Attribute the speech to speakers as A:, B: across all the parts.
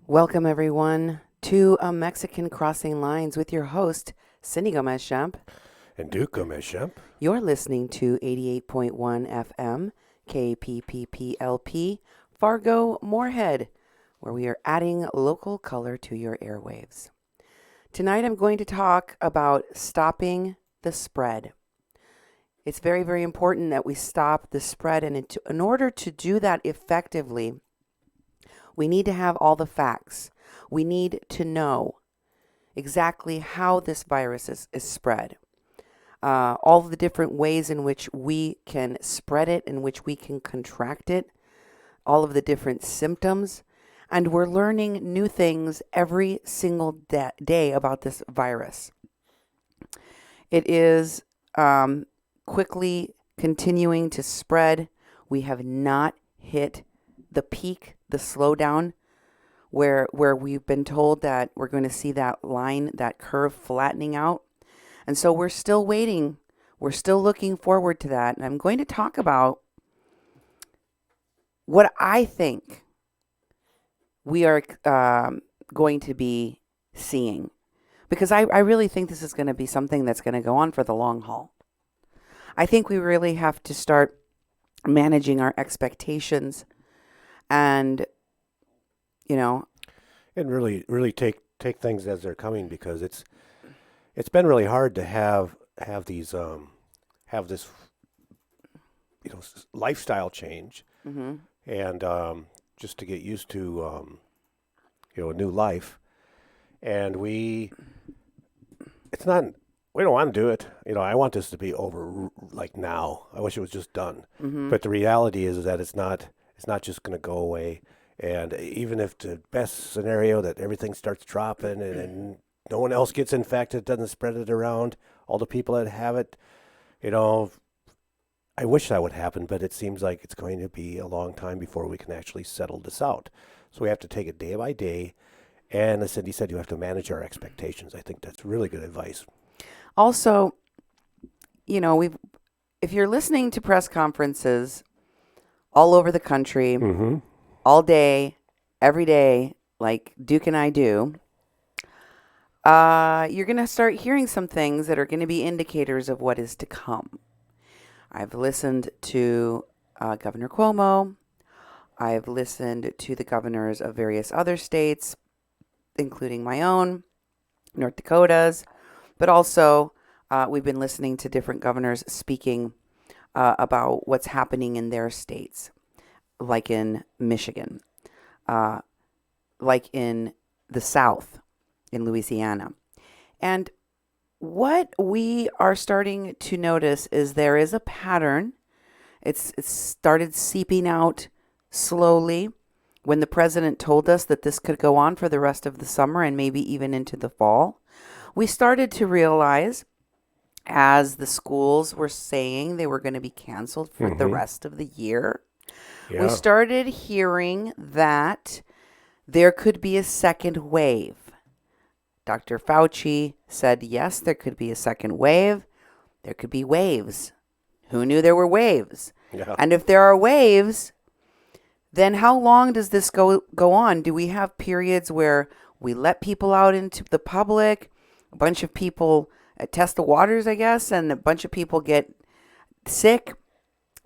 A: Welcome, everyone, to A Mexican Crossing Lines with your host, Cindy Gomez-Schempp.
B: And Duke Gomez-Schempp.
A: You're listening to 88.1 FM, KPPPLP, Fargo, Moorhead, where we are adding local color to your airwaves. Tonight, I'm going to talk about stopping the spread. It's very, very important that we stop the spread, and in order to do that effectively, we need to have all the facts. We need to know exactly how this virus is spread. All the different ways in which we can spread it, in which we can contract it, all of the different symptoms. And we're learning new things every single day about this virus. It is quickly continuing to spread. We have not hit the peak, the slowdown, where we've been told that we're going to see that line, that curve flattening out. And so we're still waiting. We're still looking forward to that. And I'm going to talk about what I think we are going to be seeing. Because I really think this is going to be something that's going to go on for the long haul. I think we really have to start managing our expectations and,
B: and really take things as they're coming, because it's been really hard to have these have this lifestyle change,
A: mm-hmm.
B: and just to get used to a new life, and we don't want to do it. I want this to be over like now. I wish it was just done.
A: Mm-hmm.
B: But the reality is that it's not just going to go away. And even if the best scenario that everything starts dropping and no one else gets infected, doesn't spread it around, all the people that have it, I wish that would happen, but it seems like it's going to be a long time before we can actually settle this out. So we have to take it day by day. And as Cindy said, you have to manage our expectations. I think that's really good advice.
A: Also, if you're listening to press conferences all over the country,
B: mm-hmm.
A: all day, every day, like Duke and I do, you're going to start hearing some things that are going to be indicators of what is to come. I've listened to Governor Cuomo. I've listened to the governors of various other states, including my own, North Dakota's, but also we've been listening to different governors speaking about what's happening in their states, like in Michigan, like in the South, in Louisiana. And what we are starting to notice is there is a pattern. It's started seeping out slowly. When the president told us that this could go on for the rest of the summer and maybe even into the fall, we started to realize, as the schools were saying they were going to be canceled for the rest of the year, we started hearing that there could be a second wave. Dr. Fauci said, yes, there could be a second wave. There could be waves. Who knew there were waves?
B: Yeah.
A: And if there are waves, then how long does this go on? Do we have periods where we let people out into the public, a bunch of people test the waters, I guess, and a bunch of people get sick?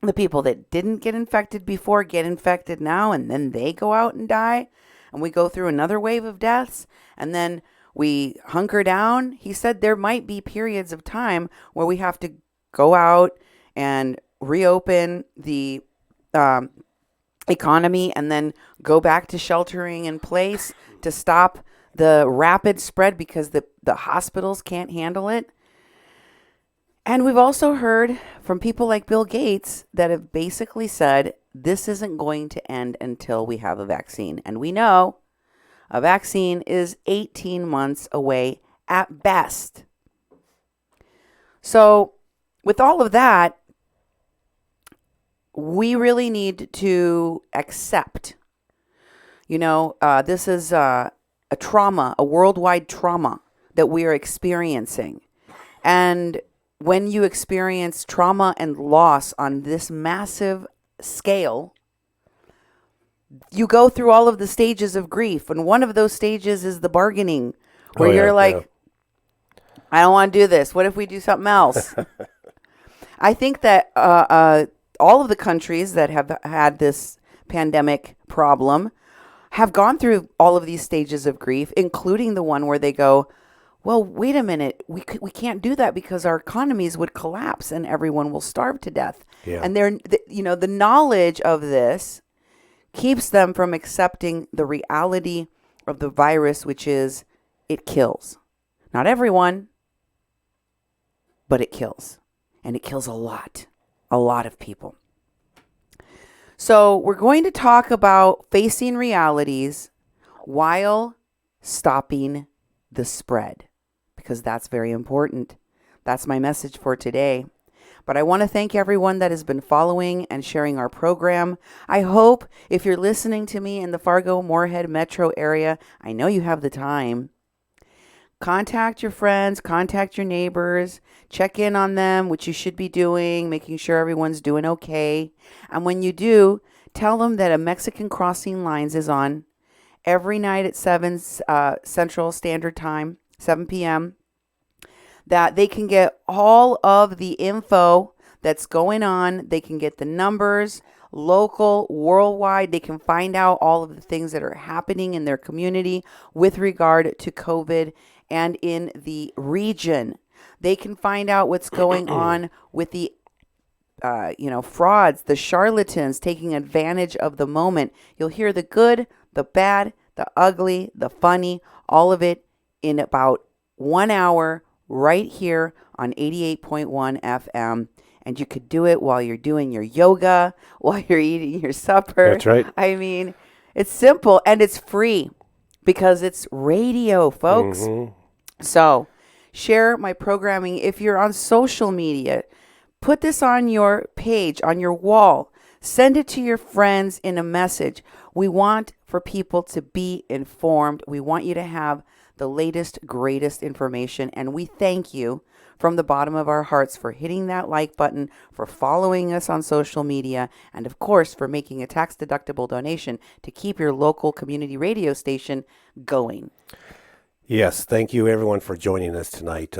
A: The people that didn't get infected before get infected now, and then they go out and die, and we go through another wave of deaths, and then we hunker down. He said there might be periods of time where we have to go out and reopen the economy and then go back to sheltering in place to stop the rapid spread because the hospitals can't handle it. And we've also heard from people like Bill Gates that have basically said this isn't going to end until we have a vaccine. And we know a vaccine is 18 months away at best. So with all of that, we really need to accept, this is a trauma, a worldwide trauma that we are experiencing. And when you experience trauma and loss on this massive scale, you go through all of the stages of grief. And one of those stages is the bargaining, where you're like, I don't want to do this. What if we do something else? I think that all of the countries that have had this pandemic problem have gone through all of these stages of grief, including the one where they go, well, wait a minute, we can't do that because our economies would collapse and everyone will starve to death.
B: Yeah.
A: And the knowledge of this keeps them from accepting the reality of the virus, which is it kills. Not everyone, but it kills. And it kills a lot of people. So we're going to talk about facing realities while stopping the spread, because that's very important. That's my message for today. But I want to thank everyone that has been following and sharing our program. I hope if you're listening to me in the Fargo-Moorhead metro area, I know you have the time. Contact your friends, contact your neighbors, check in on them, which you should be doing, making sure everyone's doing okay. And when you do, tell them that a Mexican Crossing Lines is on every night at 7 Central Standard Time, 7 p.m., that they can get all of the info that's going on. They can get the numbers, local, worldwide. They can find out all of the things that are happening in their community with regard to COVID and in the region. They can find out what's going on with the frauds, the charlatans taking advantage of the moment. You'll hear the good, the bad, the ugly, the funny, all of it in about 1 hour right here on 88.1 FM. And you could do it while you're doing your yoga, while you're eating your supper.
B: That's right.
A: I mean, it's simple and it's free because it's radio, folks.
B: Mm-hmm.
A: So share my programming. If you're on social media, put this on your page, on your wall. Send it to your friends in a message. We want for people to be informed. We want you to have the latest, greatest information. And we thank you from the bottom of our hearts for hitting that like button, for following us on social media, and of course, for making a tax-deductible donation to keep your local community radio station going.
B: Yes, thank you everyone for joining us tonight.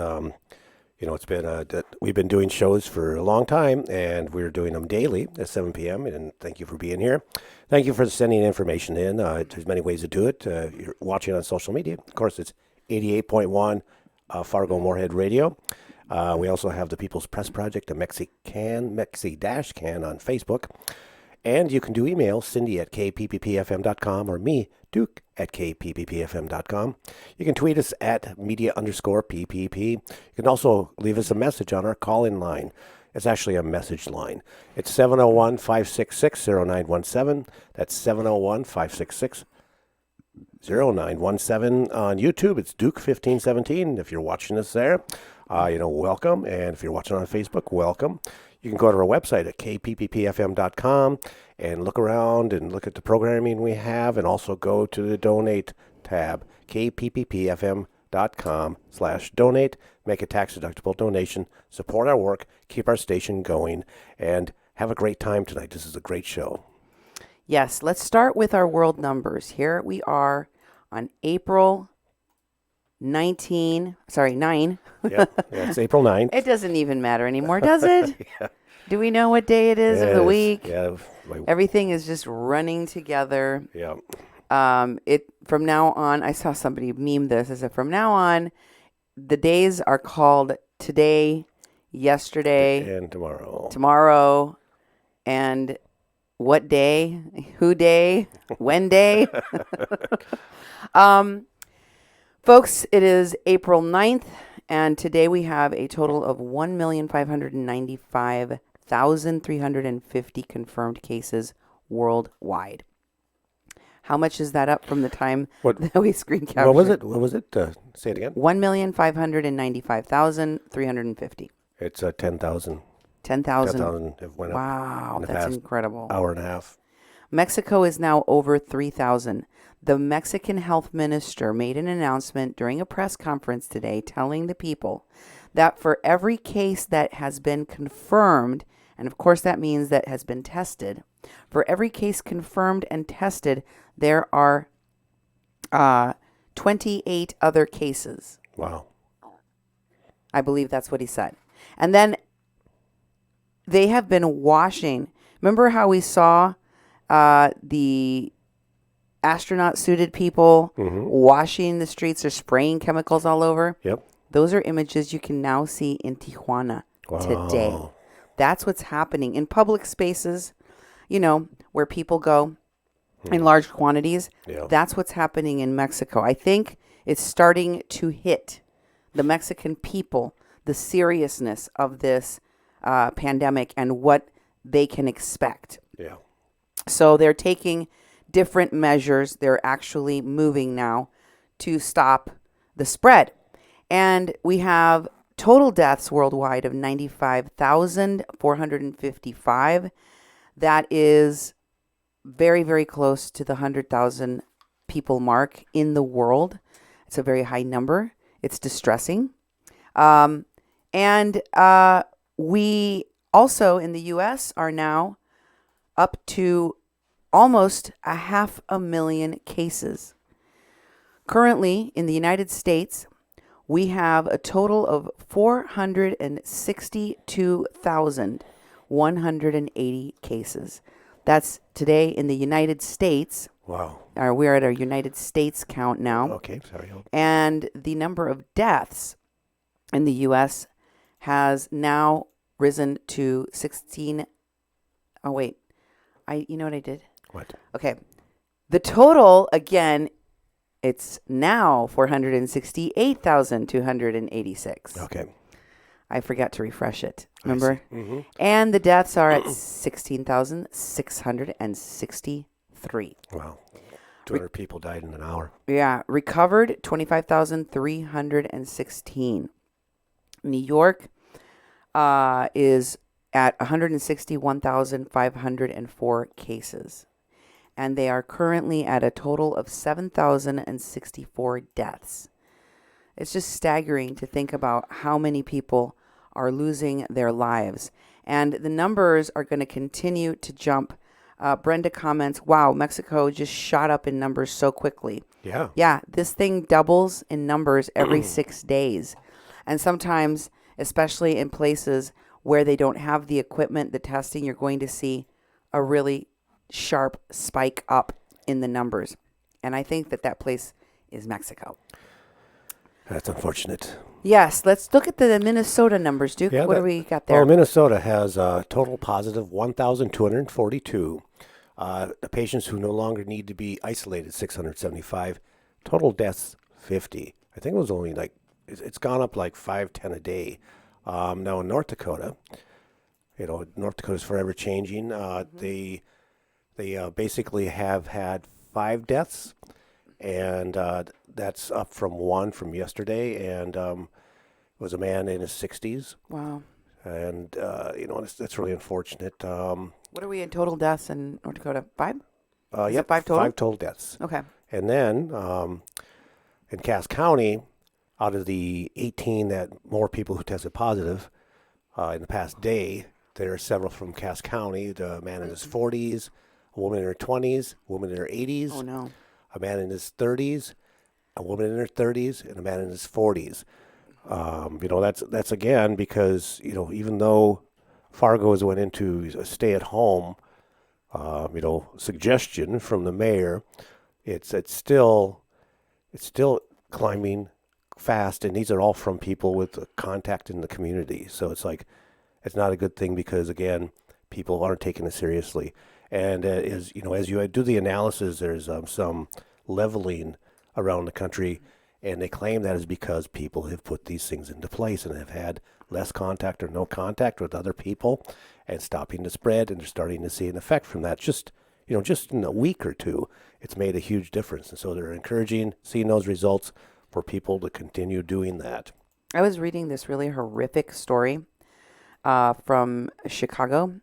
B: It's been we've been doing shows for a long time, and we're doing them daily at 7 p.m. And thank you for being here. Thank you for sending information in. There's many ways to do it. You're watching on social media. Of course, it's 88.1 Fargo-Moorhead Radio. We also have the People's Press Project, the Mexi-Can on Facebook. And you can do email, Cindy at kpppfm.com, or me, Duke at kpppfm.com. You can tweet us at media_PPP. You can also leave us a message on our call-in line. It's actually a message line. It's 701-566-0917. That's 701-566-0917. On YouTube, it's Duke1517. If you're watching us there, welcome. And if you're watching on Facebook, welcome. You can go to our website at kpppfm.com and look around and look at the programming we have, and also go to the donate tab, kpppfm.com. mexicomexico.com/donate. Make a tax-deductible donation. Support our work. Keep our station going. And have a great time tonight. This is a great show.
A: Yes, let's start with our world numbers. Here we are on April 9.
B: Yeah, it's April 9th.
A: It doesn't even matter anymore, does it?
B: Yeah.
A: Do we know what day it is of the
B: Yes.
A: week?
B: Yeah.
A: Everything is just running together.
B: Yeah.
A: It from now on, I saw somebody meme this. I said, from now on, the days are called today, yesterday,
B: And
A: tomorrow, and what day, who day, when day. Folks, it is April 9th, and today we have a total of 1,595,350 confirmed cases worldwide. How much is that up from the time that we screen captured?
B: What was it? Say it again.
A: 1,595,350.
B: It's 10,000.
A: 10,000.
B: Have went up
A: Wow,
B: in the
A: that's
B: past
A: incredible.
B: hour and a half.
A: Mexico is now over 3,000. The Mexican health minister made an announcement during a press conference today telling the people that for every case that has been confirmed, and of course that means that has been tested, for every case confirmed and tested, there are 28 other cases.
B: Wow.
A: I believe that's what he said. And then they have been washing. Remember how we saw the astronaut suited people washing the streets or spraying chemicals all over?
B: Yep.
A: Those are images you can now see in Tijuana today. That's what's happening in public spaces, where people go in large quantities.
B: Yeah.
A: That's what's happening in Mexico. I think it's starting to hit the Mexican people, the seriousness of this pandemic and what they can expect.
B: Yeah.
A: So they're taking different measures. They're actually moving now to stop the spread. And we have total deaths worldwide of 95,455. That is very, very close to the 100,000 people mark in the world. It's a very high number. It's distressing. And we also in the U.S. are now up to almost 500,000 cases. Currently, in the United States, we have a total of 462,180 cases. That's today in the United States.
B: Wow.
A: We're at our United States count now.
B: Okay, sorry.
A: And the number of deaths in the U.S. has now risen to 16. Oh, wait. You know what I did?
B: What?
A: Okay. The total, again, it's now 468,286.
B: Okay.
A: I forgot to refresh it. Remember?
B: Mm-hmm.
A: And the deaths are at 16,663.
B: Wow. 200 people died in an hour.
A: Yeah. Recovered, 25,316. New York is at 161,504 cases. And they are currently at a total of 7,064 deaths. It's just staggering to think about how many people are losing their lives. And the numbers are going to continue to jump. Brenda comments, wow, Mexico just shot up in numbers so quickly.
B: Yeah.
A: Yeah, this thing doubles in numbers every 6 days. And sometimes, especially in places where they don't have the equipment, the testing, you're going to see a really sharp spike up in the numbers. And I think that place is Mexico.
B: That's unfortunate.
A: Yes, let's look at the Minnesota numbers, Duke.
B: Yeah,
A: what do we got there?
B: Well, Minnesota has a total positive 1,242. The patients who no longer need to be isolated, 675. Total deaths, 50. I think it was only it's gone up like 5-10 a day. Now in North Dakota, North Dakota's forever changing. They basically have had 5 deaths, and that's up from 1 from yesterday, and it was a man in his 60s.
A: Wow.
B: And, that's really unfortunate.
A: What are we in total deaths in North Dakota? 5?
B: Yep,
A: 5 total?
B: 5 total deaths.
A: Okay.
B: And then in Cass County, out of the 18 that more people who tested positive in the past day, there are several from Cass County. The man in his 40s, a woman in her 20s, a woman in her 80s,
A: Oh no.
B: a man in his 30s, a woman in her 30s, and a man in his 40s. That's again because even though Fargo has went into a stay-at-home, suggestion from the mayor, it's still climbing fast, and these are all from people with contact in the community. So it's like it's not a good thing because again, people aren't taking it seriously. And as you do the analysis, there's some leveling around the country, and they claim that is because people have put these things into place and have had less contact or no contact with other people and stopping the spread, and they're starting to see an effect from that. Just in a week or two, it's made a huge difference. And so they're encouraging seeing those results for people to continue doing that.
A: I was reading this really horrific story from Chicago.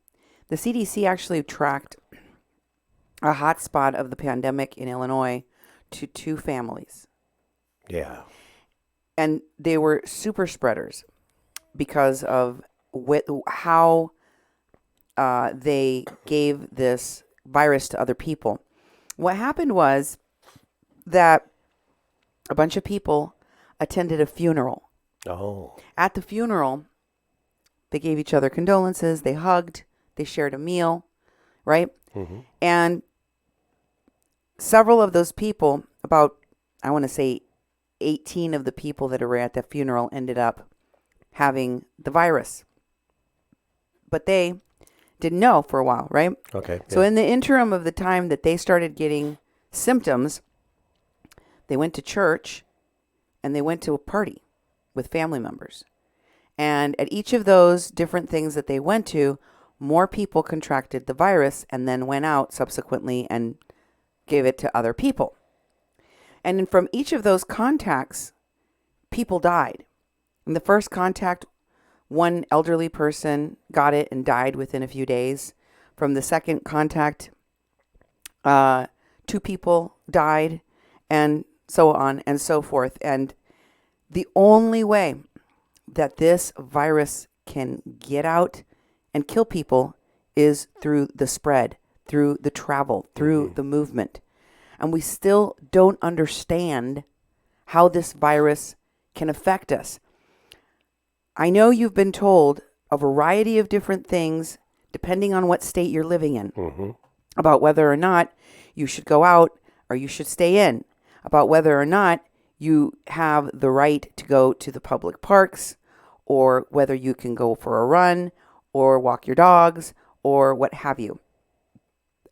A: The CDC actually tracked a hotspot of the pandemic in Illinois to 2 families.
B: Yeah.
A: And they were super spreaders because of how they gave this virus to other people. What happened was that a bunch of people attended a funeral.
B: Oh.
A: At the funeral, they gave each other condolences, they hugged, they shared a meal, right?
B: Mm-hmm.
A: And several of those people, about, I want to say 18 of the people that were at the funeral ended up having the virus. But they didn't know for a while, right?
B: Okay.
A: So
B: yeah.
A: in the interim of the time that they started getting symptoms, they went to church and they went to a party with family members. And at each of those different things that they went to, more people contracted the virus and then went out subsequently and gave it to other people. And from each of those contacts, people died. In the first contact, one elderly person got it and died within a few days. From the second contact, 2 people died, and so on and so forth. And the only way that this virus can get out and kill people is through the spread, through the travel, through the movement. And we still don't understand how this virus can affect us. I know you've been told a variety of different things, depending on what state you're living in, about whether or not you should go out or you should stay in, about whether or not you have the right to go to the public parks, or whether you can go for a run or walk your dogs or what have you.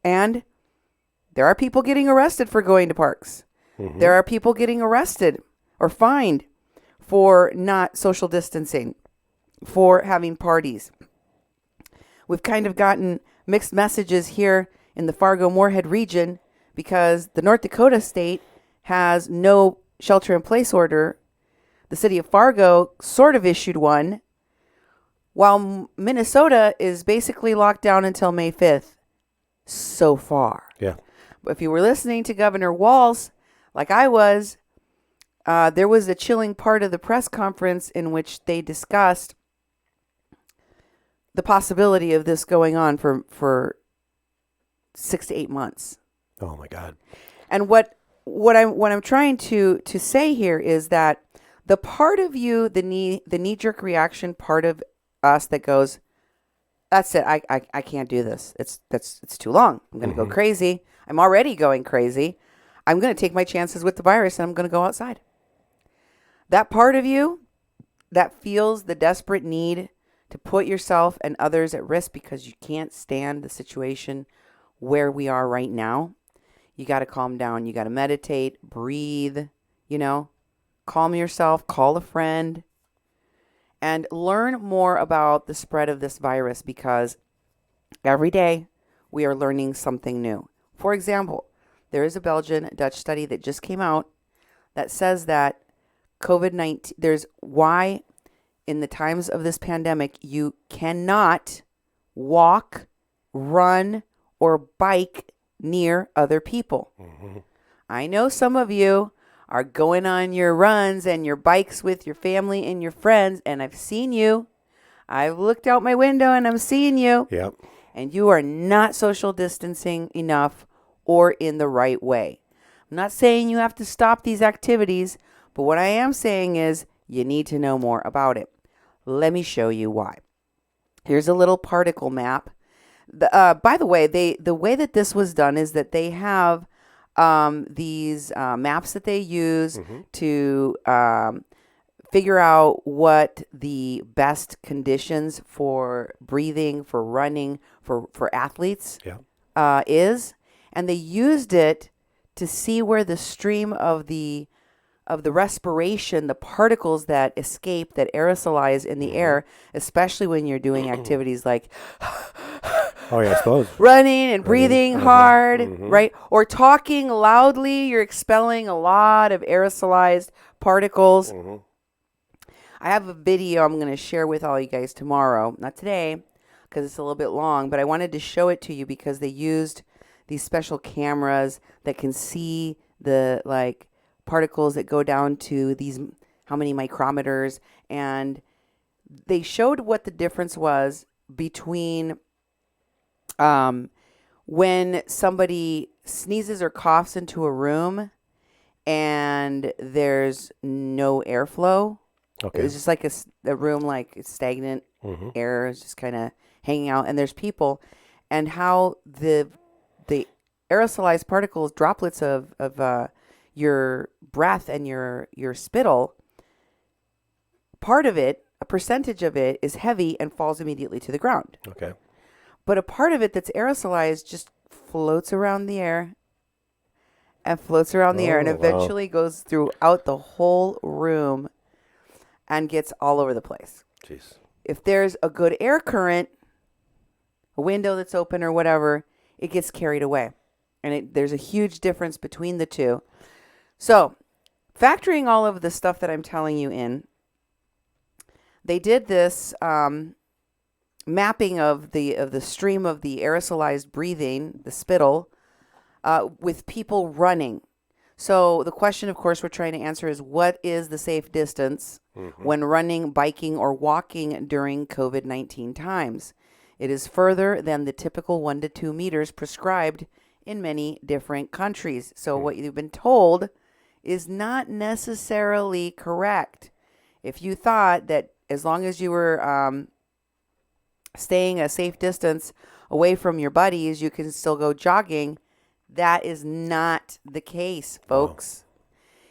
A: And there are people getting arrested for going to parks. There are people getting arrested or fined for not social distancing, for having parties. We've kind of gotten mixed messages here in the Fargo-Moorhead region because the North Dakota state has no shelter-in-place order. The city of Fargo sort of issued one, while Minnesota is basically locked down until May 5th so far.
B: Yeah.
A: But if you were listening to Governor Walz, like I was, there was a chilling part of the press conference in which they discussed the possibility of this going on for 6 to 8 months.
B: Oh my God.
A: And what I'm trying to say here is that the part of you, the knee-jerk reaction part of us that goes, that's it, I can't do this. It's too long. I'm going to go crazy. I'm already going crazy. I'm going to take my chances with the virus and I'm going to go outside. That part of you that feels the desperate need to put yourself and others at risk because you can't stand the situation where we are right now, you got to calm down. You got to meditate, breathe, calm yourself, call a friend, and learn more about the spread of this virus, because every day we are learning something new. For example, there is a Belgian-Dutch study that just came out that says that COVID-19, there's why in the times of this pandemic, you cannot walk, run, or bike near other people. I know some of you are going on your runs and your bikes with your family and your friends, and I've seen you. I've looked out my window and I'm seeing you.
B: Yep.
A: And you are not social distancing enough or in the right way. I'm not saying you have to stop these activities, but what I am saying is you need to know more about it. Let me show you why. Here's a little particle map. By the way, the way that this was done is that they have these maps that they use to figure out what the best conditions for breathing, for running, for athletes is. And they used it to see where the stream of the respiration, the particles that escape, that aerosolize in the air, especially when you're doing activities like
B: Oh, yeah, I suppose.
A: running and breathing hard, right? Or talking loudly, you're expelling a lot of aerosolized particles. I have a video I'm going to share with all you guys tomorrow. Not today, because it's a little bit long, but I wanted to show it to you because they used these special cameras that can see the particles that go down to these how many micrometers, and they showed what the difference was between when somebody sneezes or coughs into a room and there's no airflow.
B: Okay.
A: It's just like a room, like it's stagnant air is just kind of hanging out, and there's people, and how the aerosolized particles, droplets of your breath and your spittle, part of it, a percentage of it, is heavy and falls immediately to the ground.
B: Okay.
A: But a part of it that's aerosolized just floats around the air and floats around the air and eventually goes throughout the whole room and gets all over the place.
B: Jeez.
A: If there's a good air current, a window that's open or whatever, it gets carried away. And there's a huge difference between the two. So, factoring all of the stuff that I'm telling you in, they did this mapping of the stream of the aerosolized breathing, the spittle, with people running. So the question, of course, we're trying to answer is, what is the safe distance when running, biking, or walking during COVID-19 times? It is further than the typical 1 to 2 meters prescribed in many different countries. So what you've been told is not necessarily correct. If you thought that as long as you were staying a safe distance away from your buddies, you can still go jogging, that is not the case, folks.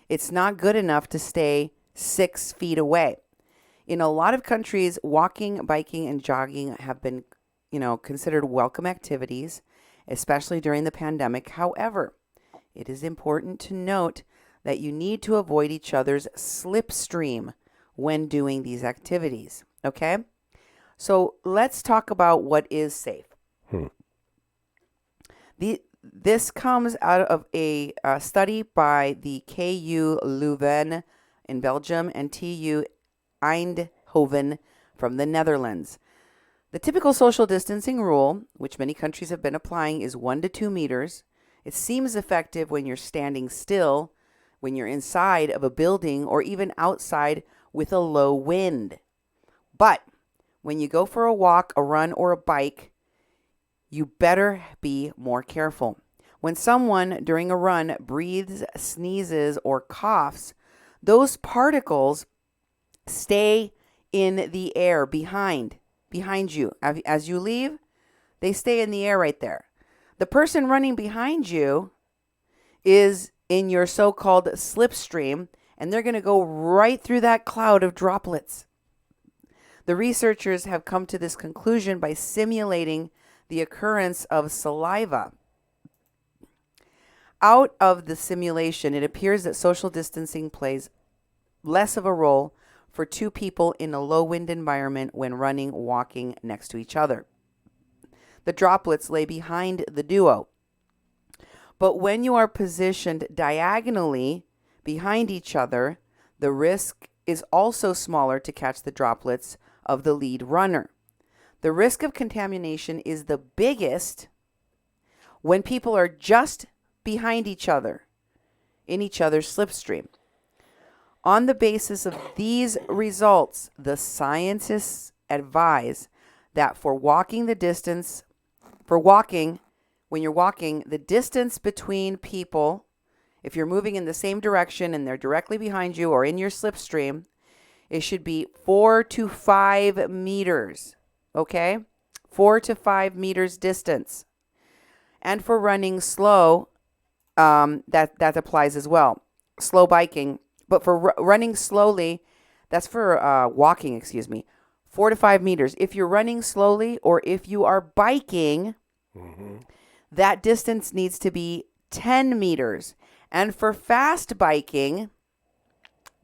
A: It's not good enough to stay 6 feet away. In a lot of countries, walking, biking, and jogging have been, considered welcome activities, especially during the pandemic. However, it is important to note that you need to avoid each other's slipstream when doing these activities. Okay? So let's talk about what is safe. This comes out of a study by the KU Leuven in Belgium and TU Eindhoven from the Netherlands. The typical social distancing rule, which many countries have been applying, is 1 to 2 meters. It seems effective when you're standing still, when you're inside of a building, or even outside with a low wind. But when you go for a walk, a run, or a bike, you better be more careful. When someone during a run breathes, sneezes, or coughs, those particles stay in the air behind you. As you leave, they stay in the air right there. The person running behind you is in your so-called slipstream, and they're going to go right through that cloud of droplets. The researchers have come to this conclusion by simulating the occurrence of saliva. Out of the simulation, it appears that social distancing plays less of a role for two people in a low wind environment when running, walking next to each other. The droplets lay behind the duo. But when you are positioned diagonally behind each other, the risk is also smaller to catch the droplets of the lead runner. The risk of contamination is the biggest when people are just behind each other in each other's slipstream. On the basis of these results, the scientists advise that when you're walking, the distance between people, if you're moving in the same direction and they're directly behind you or in your slipstream, it should be 4 to 5 meters, okay? 4 to 5 meters distance. And for running slow, that applies as well. Slow biking. But for running slowly, that's for walking, 4 to 5 meters. If you're running slowly or if you are biking, that distance needs to be 10 meters. And for fast biking,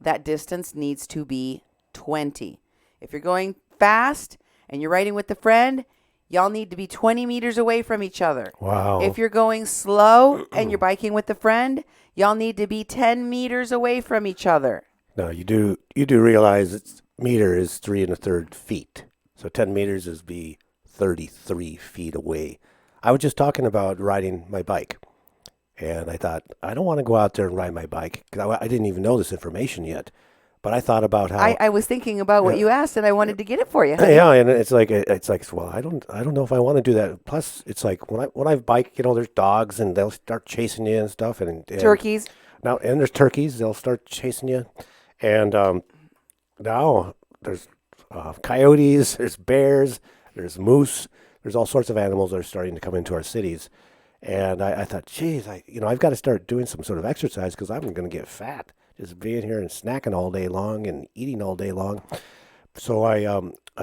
A: that distance needs to be 20. If you're going fast and you're riding with a friend, y'all need to be 20 meters away from each other.
B: Wow.
A: If you're going slow and you're biking with a friend, y'all need to be 10 meters away from each other.
B: Now, you do realize it's meter is 3 1/3 feet. So 10 meters is be 33 feet away. I was just talking about riding my bike. And I thought, I don't want to go out there and ride my bike. Because I didn't even know this information yet. But I thought about how
A: I was thinking about what you asked, and I wanted to get it for you.
B: Yeah, and it's like well, I don't know if I want to do that. Plus, it's like when I bike, there's dogs and they'll start chasing you and stuff, and
A: Turkeys.
B: Now, and there's turkeys, they'll start chasing you, and now there's coyotes, there's bears, there's moose, there's all sorts of animals that are starting to come into our cities, and I thought, geez, I've got to start doing some sort of exercise because I'm going to get fat. Just being here and snacking all day long and eating all day long. So I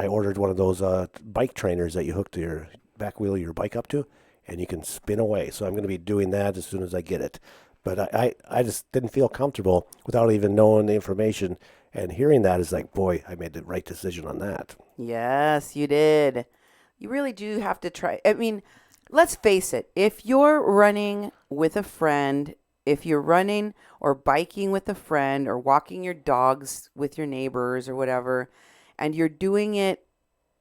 B: ordered one of those bike trainers that you hook to your back wheel of your bike up to, and you can spin away. So I'm going to be doing that as soon as I get it. But I just didn't feel comfortable without even knowing the information. And hearing that is like, boy, I made the right decision on that.
A: Yes, you did. You really do have to try. I mean, let's face it. If you're running with a friend, if you're running or biking with a friend or walking your dogs with your neighbors or whatever, and you're doing it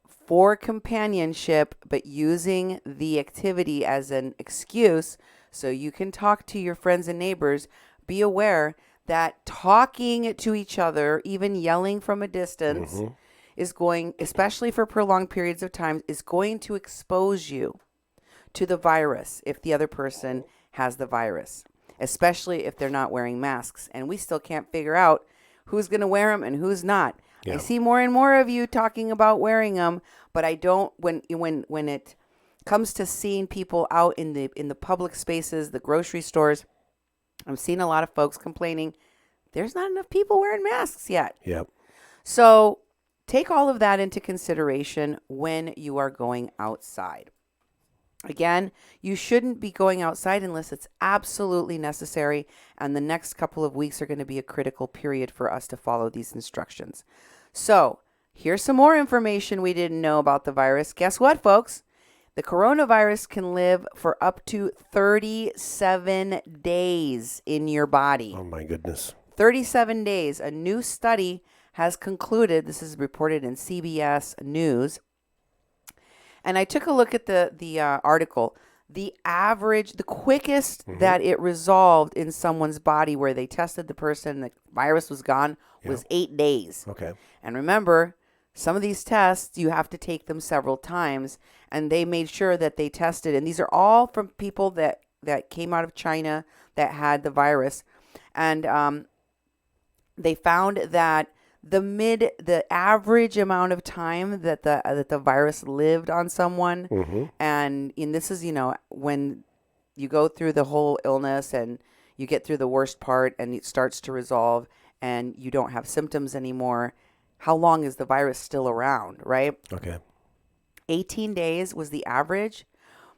A: for companionship, but using the activity as an excuse so you can talk to your friends and neighbors, be aware that talking to each other, even yelling from a distance, is going, especially for prolonged periods of time, is going to expose you to the virus if the other person has the virus. Especially if they're not wearing masks. And we still can't figure out who's going to wear them and who's not. Yeah. I see more and more of you talking about wearing them, but I don't, when it comes to seeing people out in the public spaces, the grocery stores, I'm seeing a lot of folks complaining, there's not enough people wearing masks yet.
B: Yep.
A: So take all of that into consideration when you are going outside. Again, you shouldn't be going outside unless it's absolutely necessary, and the next couple of weeks are going to be a critical period for us to follow these instructions. So, here's some more information we didn't know about the virus. Guess what, folks? The coronavirus can live for up to 37 days in your body.
B: Oh, my goodness.
A: 37 days. A new study has concluded, this is reported in CBS News, and I took a look at the article. The quickest that it resolved in someone's body where they tested the person, the virus was gone, was 8 days.
B: Okay.
A: And remember, some of these tests, you have to take them several times. And they made sure that they tested. And these are all from people that came out of China that had the virus. And they found that the average amount of time that the virus lived on someone, and this is, when you go through the whole illness and you get through the worst part and it starts to resolve and you don't have symptoms anymore, how long is the virus still around, right?
B: Okay.
A: 18 days was the average,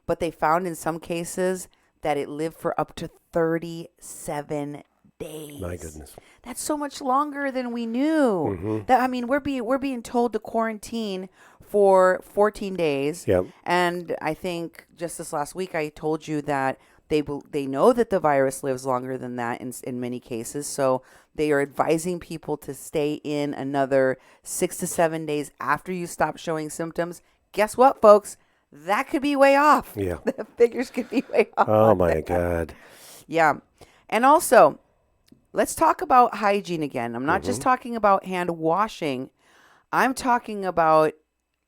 A: but they found in some cases that it lived for up to 37 days.
B: My goodness.
A: That's so much longer than we knew. We're being told to quarantine for 14 days.
B: Yep.
A: And I think just this last week I told you that they know that the virus lives longer than that in many cases. So they are advising people to stay in another 6 to 7 days after you stop showing symptoms. Guess what, folks? That could be way off.
B: Yeah.
A: The figures could be way off.
B: Oh, my God.
A: Yeah. And also, let's talk about hygiene again. I'm not just
B: Mm-hmm.
A: talking about hand washing. I'm talking about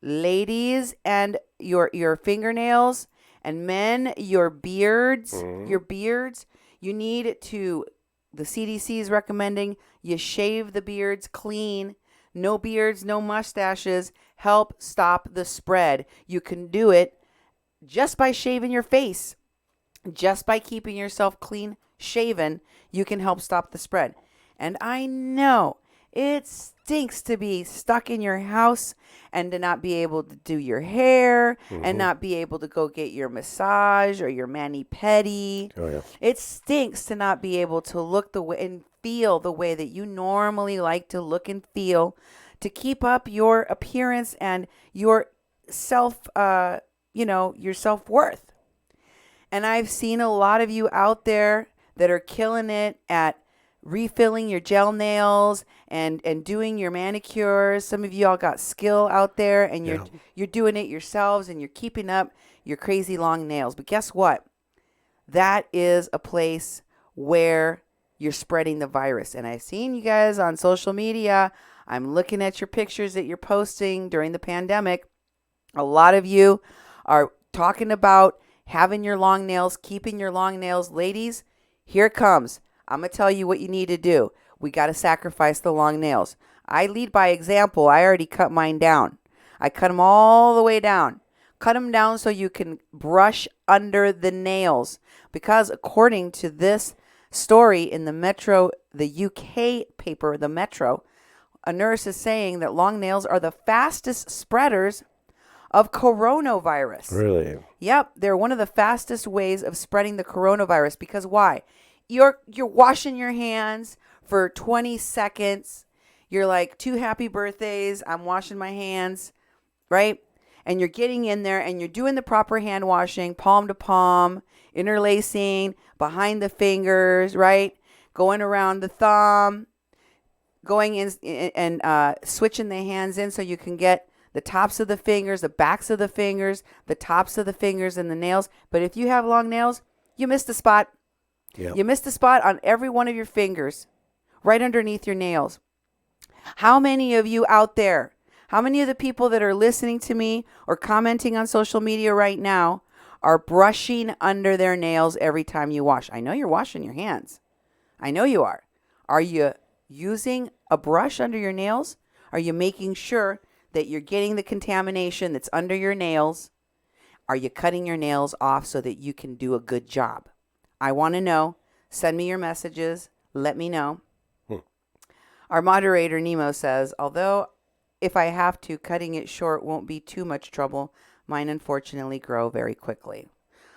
A: ladies and your fingernails, and men, your beards,
B: Mm-hmm.
A: your beards. You need to, the CDC is recommending you shave the beards clean. No beards, no mustaches. Help stop the spread. You can do it just by shaving your face. Just by keeping yourself clean shaven, you can help stop the spread. And I know it stinks to be stuck in your house and to not be able to do your hair and
B: Mm-hmm.
A: not be able to go get your massage or your mani-pedi.
B: Oh yeah.
A: It stinks to not be able to look the way and feel the way that you normally like to look and feel, to keep up your appearance and your self, your self-worth. And I've seen a lot of you out there that are killing it at refilling your gel nails and doing your manicures. Some of you all got skill out there and you're
B: Yeah.
A: you're doing it yourselves and you're keeping up your crazy long nails. But guess what? That is a place where you're spreading the virus. And I've seen you guys on social media. I'm looking at your pictures that you're posting during the pandemic. A lot of you are talking about having your long nails, keeping your long nails. Ladies, here it comes. I'm going to tell you what you need to do. We got to sacrifice the long nails. I lead by example. I already cut mine down. I cut them all the way down. Cut them down so you can brush under the nails. Because according to this story in the Metro, the UK paper, the Metro, a nurse is saying that long nails are the fastest spreaders of coronavirus.
B: Really.
A: Yep, they're one of the fastest ways of spreading the coronavirus because why? You're washing your hands for 20 seconds. You're like, two happy birthdays, I'm washing my hands, right? And you're getting in there and you're doing the proper hand washing, palm to palm, interlacing behind the fingers, right? Going around the thumb, going in and switching the hands in so you can get the tops of the fingers, the backs of the fingers, the tops of the fingers, and the nails. But if you have long nails, you missed a spot.
B: Yeah.
A: You missed a spot on every one of your fingers, right underneath your nails. How many of you out there, how many of the people that are listening to me or commenting on social media right now are brushing under their nails every time you wash? I know you're washing your hands. I know you are. Are you using a brush under your nails? Are you making sure that you're getting the contamination that's under your nails? Are you cutting your nails off so that you can do a good job? I want to know. Send me your messages. Let me know.
B: Hmm.
A: Our moderator, Nemo, says, although if I have to, cutting it short won't be too much trouble. Mine, unfortunately, grow very quickly.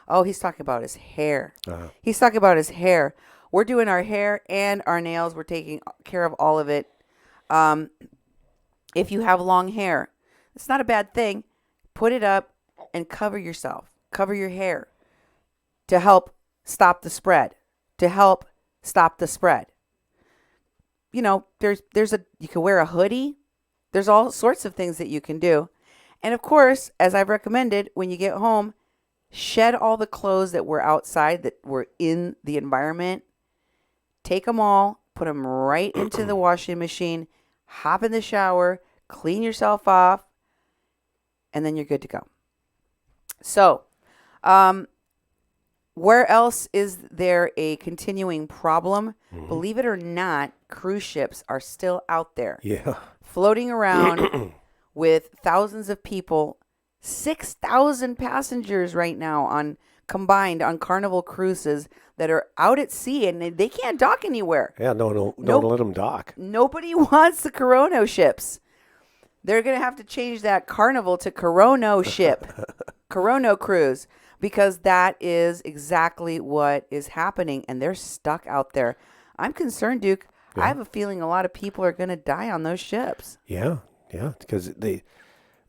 A: Oh, he's talking about his hair.
B: Uh-huh.
A: He's talking about his hair. We're doing our hair and our nails. We're taking care of all of it. If you have long hair, it's not a bad thing. Put it up and cover yourself. Cover your hair to help stop the spread. To help stop the spread. You know, you can wear a hoodie. There's all sorts of things that you can do. And of course, as I've recommended, when you get home, shed all the clothes that were outside, that were in the environment. Take them all, put them right into the washing machine, hop in the shower, clean yourself off, and then you're good to go. So, where else is there a continuing problem?
B: Mm-hmm.
A: Believe it or not, cruise ships are still out there,
B: Yeah.
A: floating around with thousands of people, 6,000 passengers right now combined on Carnival cruises that are out at sea and they can't dock anywhere.
B: Yeah. No. Don't
A: Nope.
B: let them dock.
A: Nobody wants the Corona ships. They're going to have to change that Carnival to Corona ship, Corona cruise, because that is exactly what is happening. And they're stuck out there. I'm concerned, Duke.
B: Yeah.
A: I have a feeling a lot of people are going to die on those ships.
B: Yeah. Yeah. Because they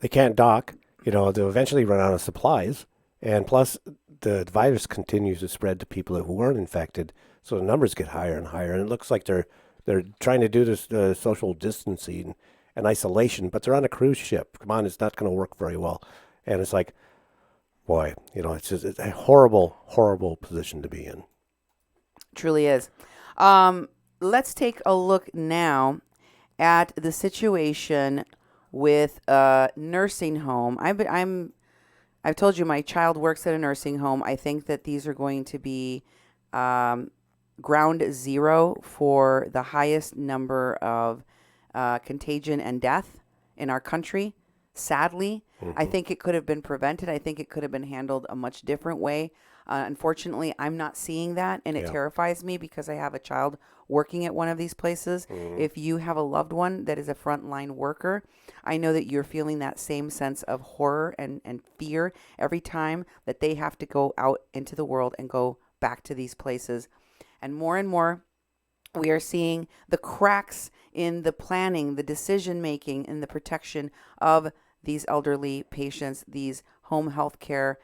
B: can't dock. You know, they'll eventually run out of supplies, and plus the virus continues to spread to people who weren't infected, so the numbers get higher and higher. And it looks like they're trying to do this social distancing and isolation, but they're on a cruise ship. Come on, it's not going to work very well. And it's like, boy, you know, it's a horrible, horrible position to be in.
A: Truly is. let's take a look now at the situation with a nursing home. I've told you my child works at a nursing home. I think that these are going to be um, ground zero for the highest number of contagion and death in our country. Sadly, I think it could have been prevented. I think it could have been handled a much different way. Unfortunately, I'm not seeing that, and it
B: Yeah.
A: terrifies me because I have a child working at one of these places. If you have a loved one that is a frontline worker, I know that you're feeling that same sense of horror and fear every time that they have to go out into the world and go back to these places. And more, we are seeing the cracks in the planning, the decision making, and the protection of these elderly patients, these home health care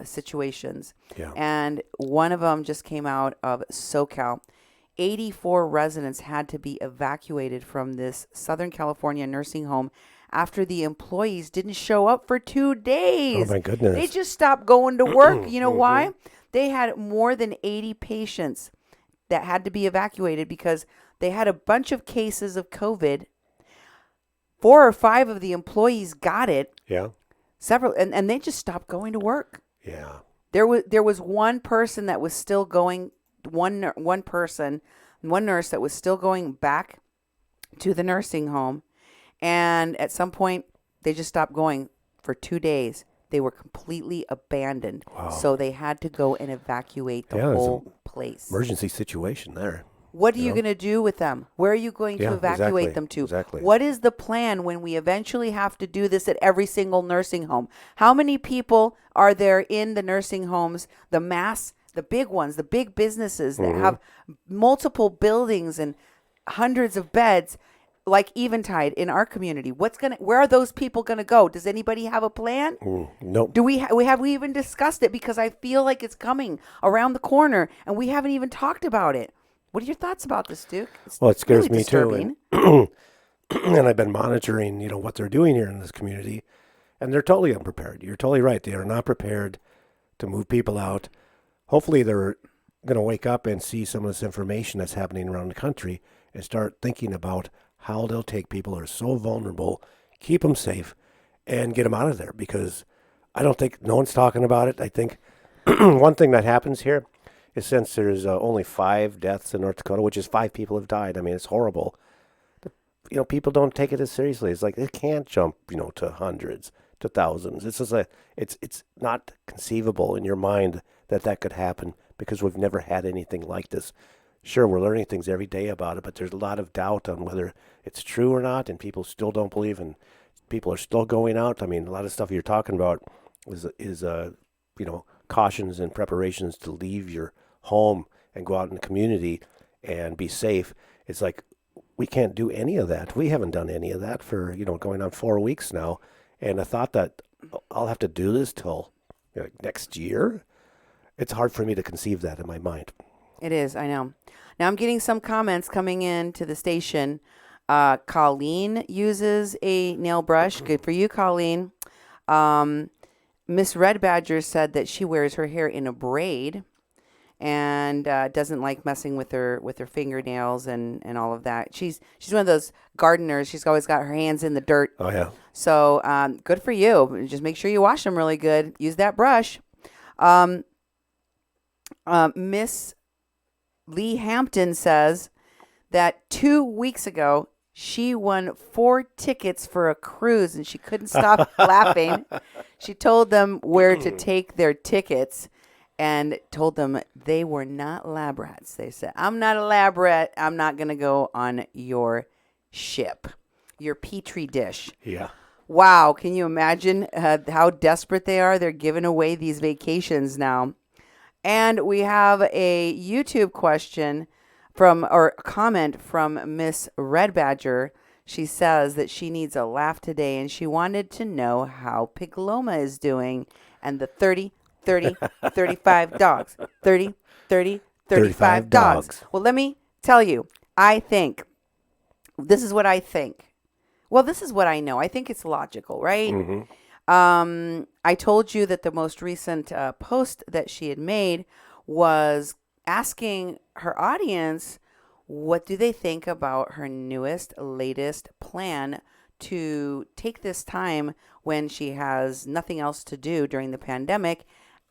A: situations.
B: Yeah.
A: And one of them just came out of SoCal. 84 residents had to be evacuated from this Southern California nursing home after the employees didn't show up for 2
B: Oh
A: days.
B: my goodness.
A: They just stopped going to work. You know why? They had more than 80 patients that had to be evacuated because they had a bunch of cases of COVID. 4 or 5 of the employees got it.
B: Yeah.
A: Several, and they just stopped going to work.
B: Yeah.
A: There was one person that was still going, one nurse that was still going back to the nursing home, and at some point they just stopped going for 2 days. They were completely abandoned.
B: Wow.
A: So they had to go and evacuate the
B: Yeah, it's
A: whole
B: an
A: place.
B: Emergency situation there.
A: What are you going to do with them? Where are you going to evacuate them to?
B: Exactly.
A: What is the plan when we eventually have to do this at every single nursing home? How many people are there in the nursing homes, the big ones, the big businesses that have multiple buildings and hundreds of beds, like Eventide in our community? Where are those people going to go? Does anybody have a plan?
B: Nope.
A: Do we have we even discussed it? Because I feel like it's coming around the corner and we haven't even talked about it. What are your thoughts about this, Duke?
B: Well, it scares
A: really
B: me
A: disturbing.
B: too. And I've been monitoring, what they're doing here in this community, and they're totally unprepared. You're totally right. They are not prepared to move people out. Hopefully, they're going to wake up and see some of this information that's happening around the country and start thinking about how they'll take people who are so vulnerable, keep them safe, and get them out of there. Because I don't think no one's talking about it. I think one thing that happens here is since there's only 5 deaths in North Dakota, which is 5 people have died. I mean, it's horrible. People don't take it as seriously. It's like it can't jump, to hundreds, to thousands. It's just it's not conceivable in your mind that could happen because we've never had anything like this. Sure, we're learning things every day about it, but there's a lot of doubt on whether it's true or not, and people still don't believe, and people are still going out. I mean, a lot of stuff you're talking about is cautions and preparations to leave your home and go out in the community and be safe. It's like we can't do any of that. We haven't done any of that for going on 4 weeks now, and I thought that I'll have to do this till next year. It's hard for me to conceive that in my mind.
A: It is, I know. Now I'm getting some comments coming in to the station. Colleen uses a nail brush. Good for you, Colleen. Miss Red Badger said that she wears her hair in a braid and doesn't like messing with her fingernails and all of that. She's one of those gardeners. She's always got her hands in the dirt.
B: Oh yeah.
A: So good for you. Just make sure you wash them really good. Use that brush. Miss Lee Hampton says that 2 weeks ago she won 4 tickets for a cruise and she couldn't stop laughing. She told them where to take their tickets and told them they were not lab rats. They said, I'm not a lab rat. I'm not going to go on your ship, your Petri dish.
B: Yeah.
A: Wow. Can you imagine how desperate they are? They're giving away these vacations now. And we have a YouTube question comment from Miss Red Badger. She says that she needs a laugh today and she wanted to know how Pigloma is doing and the 30, 35 dogs. 30, 30, 35 dogs. Well, let me tell you, this is what I think. Well, this is what I know. I think it's logical, right?
B: Mm-hmm.
A: I told you that the most recent post that she had made was asking her audience What do they think about her latest plan to take this time when she has nothing else to do during the pandemic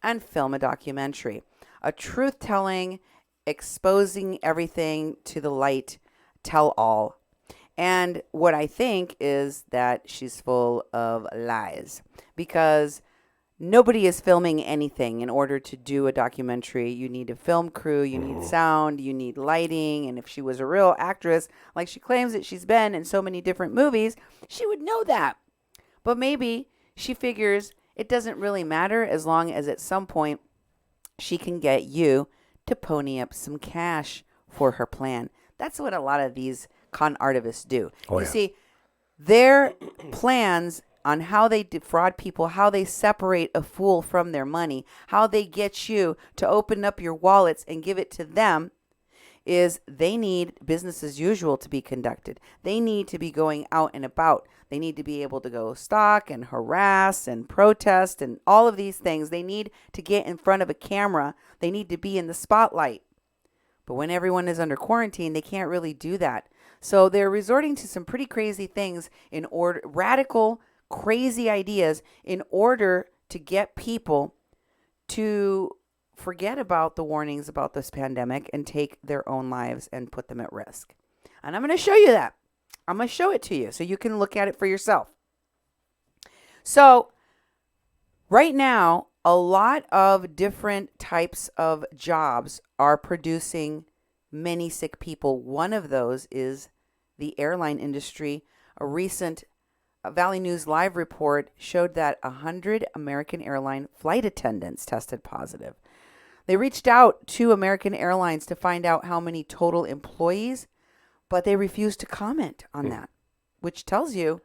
A: and film a documentary? A truth telling, exposing everything to the light, tell all. And what I think is that she's full of lies because nobody is filming anything in order to do a documentary. You need a film crew, you need sound, you need lighting. And if she was a real actress, like she claims that she's been in so many different movies, she would know that. But maybe she figures it doesn't really matter as long as at some point she can get you to pony up some cash for her plan. That's what a lot of these con artists do.
B: Oh,
A: You
B: yeah.
A: see, their plans on how they defraud people, how they separate a fool from their money, how they get you to open up your wallets and give it to them is they need business as usual to be conducted. They need to be going out and about. They need to be able to go stalk and harass and protest and all of these things. They need to get in front of a camera. They need to be in the spotlight. But when everyone is under quarantine, they can't really do that. So they're resorting to some pretty crazy things in order, radical, crazy ideas in order to get people to forget about the warnings about this pandemic and take their own lives and put them at risk. And I'm going to show you that. I'm going to show it to you so you can look at it for yourself. So right now, a lot of different types of jobs are producing many sick people. One of those is the airline industry. A recent Valley News Live report showed that 100 American airline flight attendants tested positive. They reached out to American Airlines to find out how many total employees, but they refused to comment on that, which tells you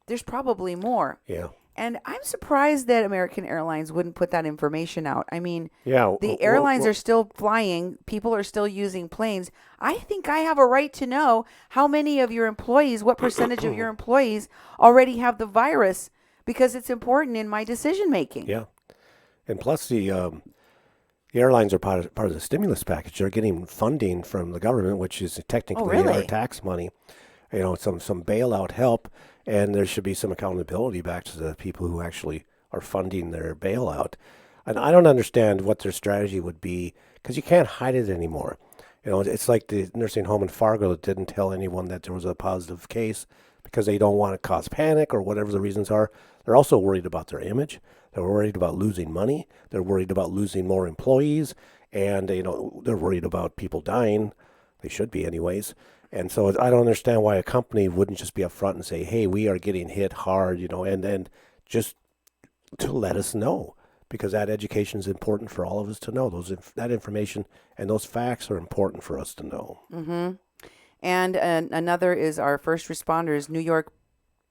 A: there's probably more.
B: Yeah.
A: And I'm surprised that American Airlines wouldn't put that information out. I mean,
B: Yeah.
A: the airlines are still flying. People are still using planes. I think I have a right to know how many of your employees, what percentage of your employees already have the virus because it's important in my decision making.
B: Yeah. And plus the airlines are part of the stimulus package. They're getting funding from the government, which is technically
A: really?
B: our tax money. You know, some bailout help, and there should be some accountability back to the people who actually are funding their bailout. And I don't understand what their strategy would be because you can't hide it anymore. You know, it's like the nursing home in Fargo that didn't tell anyone that there was a positive case because they don't want to cause panic or whatever the reasons are. They're also worried about their image. They're worried about losing money. They're worried about losing more employees. And, you know, they're worried about people dying. They should be anyways. And so I don't understand why a company wouldn't just be upfront and say, hey, we are getting hit hard, you know, and then just to let us know. Because that education is important for all of us to know. That information and those facts are important for us to know.
A: Mm-hmm. And another is our first responders. New York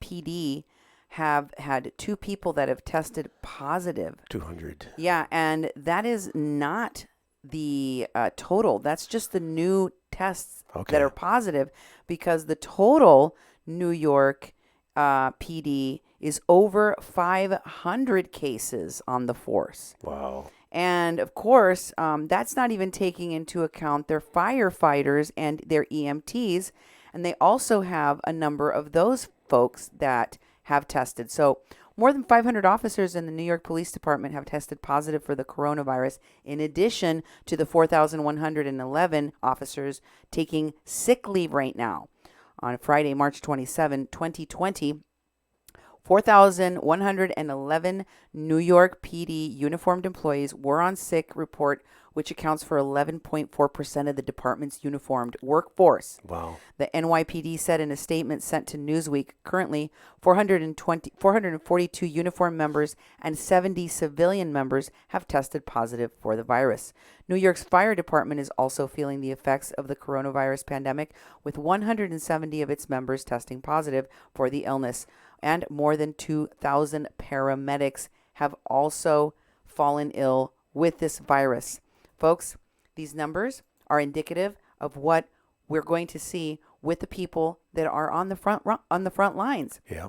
A: PD have had 2 people that have tested positive.
B: 200.
A: Yeah, and that is not the total. That's just the new tests that are positive because the total New York PD is over 500 cases on the force.
B: Wow.
A: And of course, that's not even taking into account their firefighters and their EMTs. And they also have a number of those folks that have tested. So more than 500 officers in the New York Police Department have tested positive for the coronavirus, in addition to the 4,111 officers taking sick leave right now. On Friday, March 27, 2020, 4,111 New York PD uniformed employees were on sick report, which accounts for 11.4% of the department's uniformed workforce.
B: Wow.
A: The NYPD said in a statement sent to Newsweek, currently 442 uniformed members and 70 civilian members have tested positive for the virus. New York's fire department is also feeling the effects of the coronavirus pandemic, with 170 of its members testing positive for the illness. And more than 2,000 paramedics have also fallen ill with this virus. Folks, these numbers are indicative of what we're going to see with the people that are on the front lines.
B: Yeah.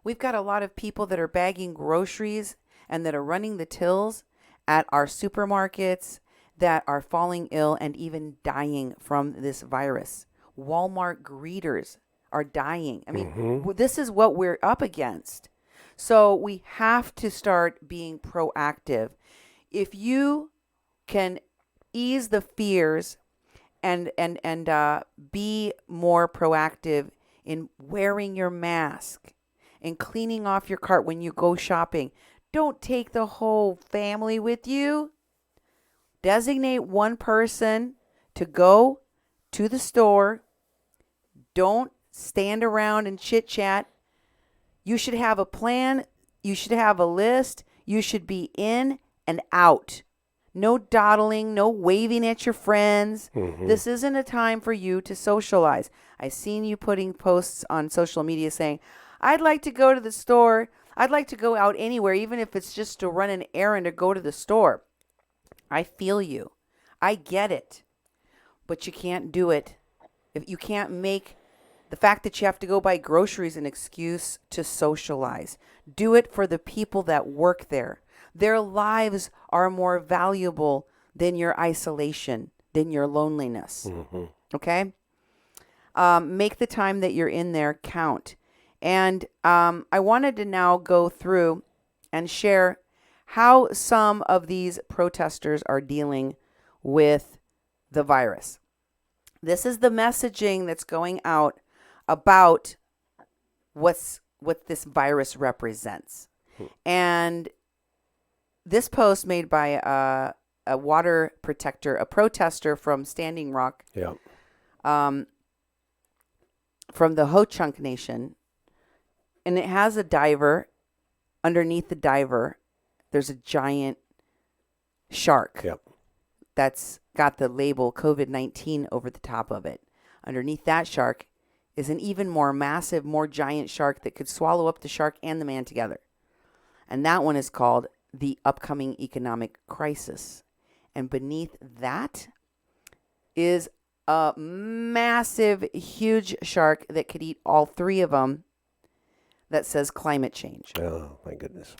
A: We've got a lot of people that are bagging groceries and that are running the tills at our supermarkets. that are falling ill and even dying from this virus. Walmart greeters are dying. I mean, this is what we're up against. So we have to start being proactive. If you can ease the fears and be more proactive in wearing your mask and cleaning off your cart when you go shopping. Don't take the whole family with you. Designate one person to go to the store. Don't stand around and chit chat. You should have a plan. You should have a list. You should be in and out. No dawdling, no waving at your friends. This isn't a time for you to socialize. I've seen you putting posts on social media saying, I'd like to go to the store. I'd like to go out anywhere, even if it's just to run an errand or go to the store. I feel you. I get it. But you can't do it. If you can't make the fact that you have to go buy groceries an excuse to socialize. Do it for the people that work there. Their lives are more valuable than your isolation, than your loneliness. Okay? Make the time that you're in there count. And I wanted to now go through and share how some of these protesters are dealing with the virus. This is the messaging that's going out about what this virus represents. And this post made by a water protector, a protester from Standing Rock, from the Ho-Chunk Nation, and it has a diver. Underneath the diver, there's a giant shark that's got the label COVID-19 over the top of it. Underneath that shark is an even more massive, more giant shark that could swallow up the shark and the man together. And that one is called the upcoming economic crisis. And beneath that is a massive, huge shark that could eat all three of them that says climate change.
B: Oh, my goodness.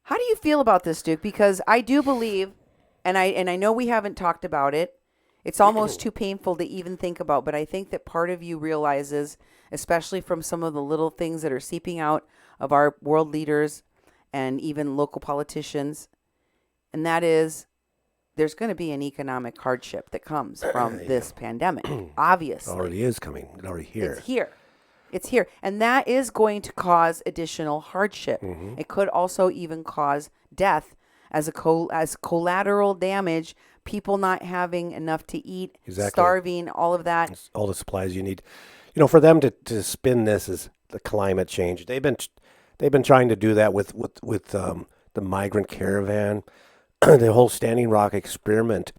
A: How do you feel about this, Duke? Because I do believe, and I know we haven't talked about it, it's almost too painful to even think about, but I think that part of you realizes, especially from some of the little things that are seeping out of our world leaders and even local politicians, and that is there's going to be an economic hardship that comes from this pandemic, obviously.
B: It already is coming. It's already here.
A: It's here. It's here. And that is going to cause additional hardship. It could also even cause death as collateral damage, people not having enough to eat, starving, all of that.
B: It's all the supplies you need. You know, for them to spin this as the climate change, they've been trying to do that with the migrant caravan, the whole Standing Rock experiment,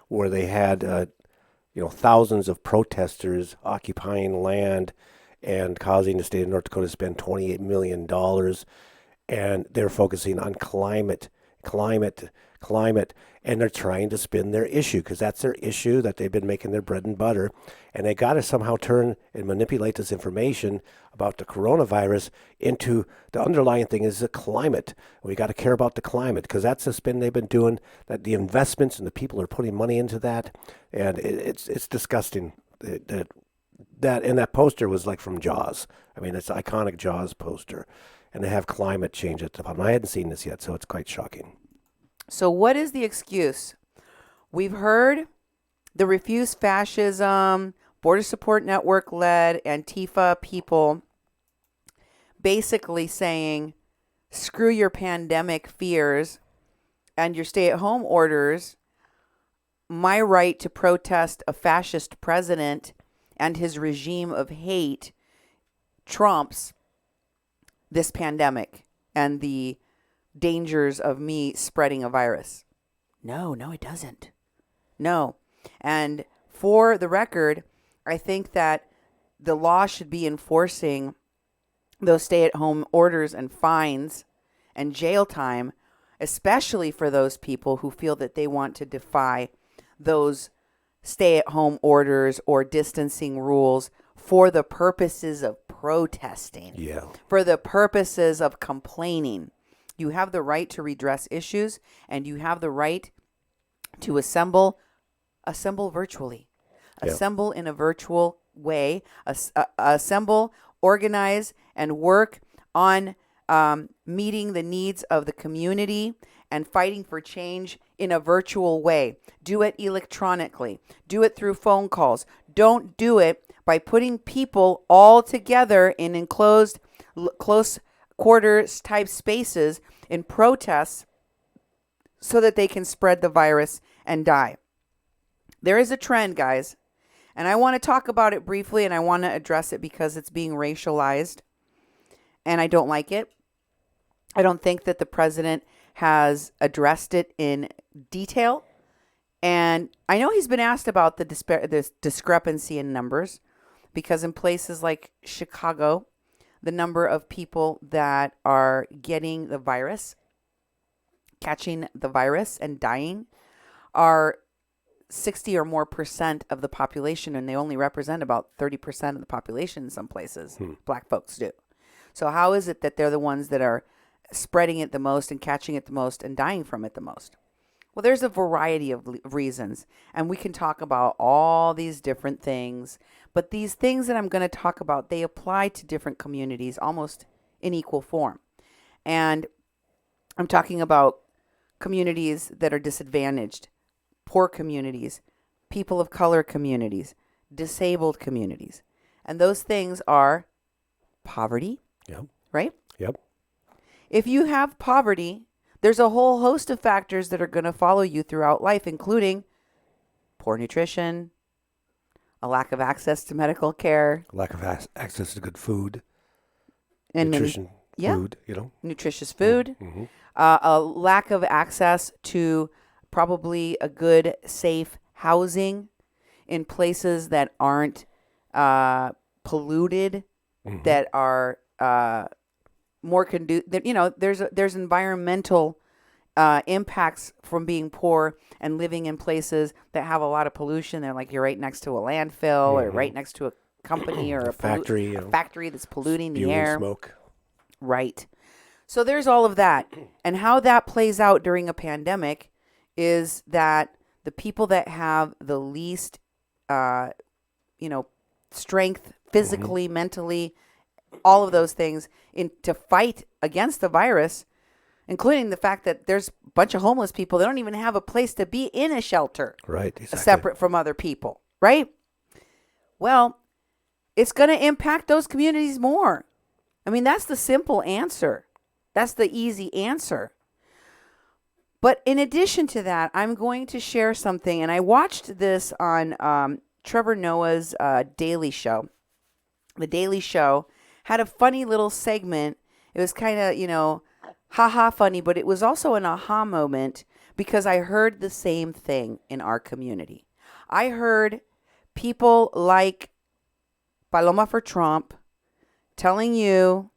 B: where they had thousands of protesters occupying land and causing the state of North Dakota to spend $28 million, and they're focusing on climate, and they're trying to spin their issue because that's their issue that they've been making their bread and butter, and they got to somehow turn and manipulate this information about the coronavirus into the underlying thing is the climate. We got to care about the climate because that's the spin they've been doing, that the investments and the people are putting money into that, and it's disgusting. That poster was like from Jaws. I mean, it's an iconic Jaws poster, and they have climate change at the bottom. I hadn't seen this yet, so it's quite shocking.
A: So what is the excuse? We've heard the Refuse Fascism, Border Support Network-led Antifa people basically saying, screw your pandemic fears and your stay-at-home orders. My right to protest a fascist president and his regime of hate trumps this pandemic and the dangers of me spreading a virus. No, it doesn't. No. And for the record, I think that the law should be enforcing those stay-at-home orders and fines and jail time, especially for those people who feel that they want to defy those stay-at-home orders or distancing rules for the purposes of protesting, for the purposes of complaining. You have the right to redress issues, and you have the right to assemble virtually,
B: Yeah.
A: assemble in a virtual way, assemble, organize, and work on meeting the needs of the community and fighting for change in a virtual way. Do it electronically. Do it through phone calls. Don't do it by putting people all together in enclosed, close quarters type spaces in protests so that they can spread the virus and die. There is a trend, guys, and I want to talk about it briefly, and I want to address it because it's being racialized, and I don't like it. I don't think that the president has addressed it in detail, and I know he's been asked about this discrepancy in numbers, because in places like Chicago, the number of people that are getting the virus, catching the virus and dying, are 60 or more percent of the population, and they only represent about 30% of the population in some places. Black folks do. So how is it that they're the ones that are spreading it the most and catching it the most and dying from it the most? Well, there's a variety of reasons, and we can talk about all these different things, but these things that I'm going to talk about, they apply to different communities almost in equal form. And I'm talking about communities that are disadvantaged, poor communities, people of color communities, disabled communities. And those things are poverty,
B: Yep.
A: right?
B: Yep.
A: If you have poverty, there's a whole host of factors that are going to follow you throughout life, including poor nutrition, a lack of access to medical care,
B: Lack of access to good food,
A: and
B: nutrition,
A: yeah,
B: food,
A: nutritious food,
B: Mm-hmm.
A: A lack of access to probably a good, safe housing in places that aren't polluted,
B: Mm-hmm.
A: that are more conducive. There's environmental impacts from being poor and living in places that have a lot of pollution. They're like you're right next to a landfill or right next to a company or a
B: factory,
A: factory that's polluting the
B: spewing
A: air.
B: smoke.
A: Right. So there's all of that. And how that plays out during a pandemic is that the people that have the least, strength physically, mentally, all of those things to fight against the virus, including the fact that there's a bunch of homeless people. They don't even have a place to be in a shelter.
B: Right. Exactly.
A: Separate from other people. Right. Well, it's going to impact those communities more. I mean, that's the simple answer. That's the easy answer. But in addition to that, I'm going to share something. And I watched this on Trevor Noah's Daily Show. The Daily Show had a funny little segment. It was kind of, ha-ha funny, but it was also an aha moment because I heard the same thing in our community. I heard people like Paloma for Trump telling you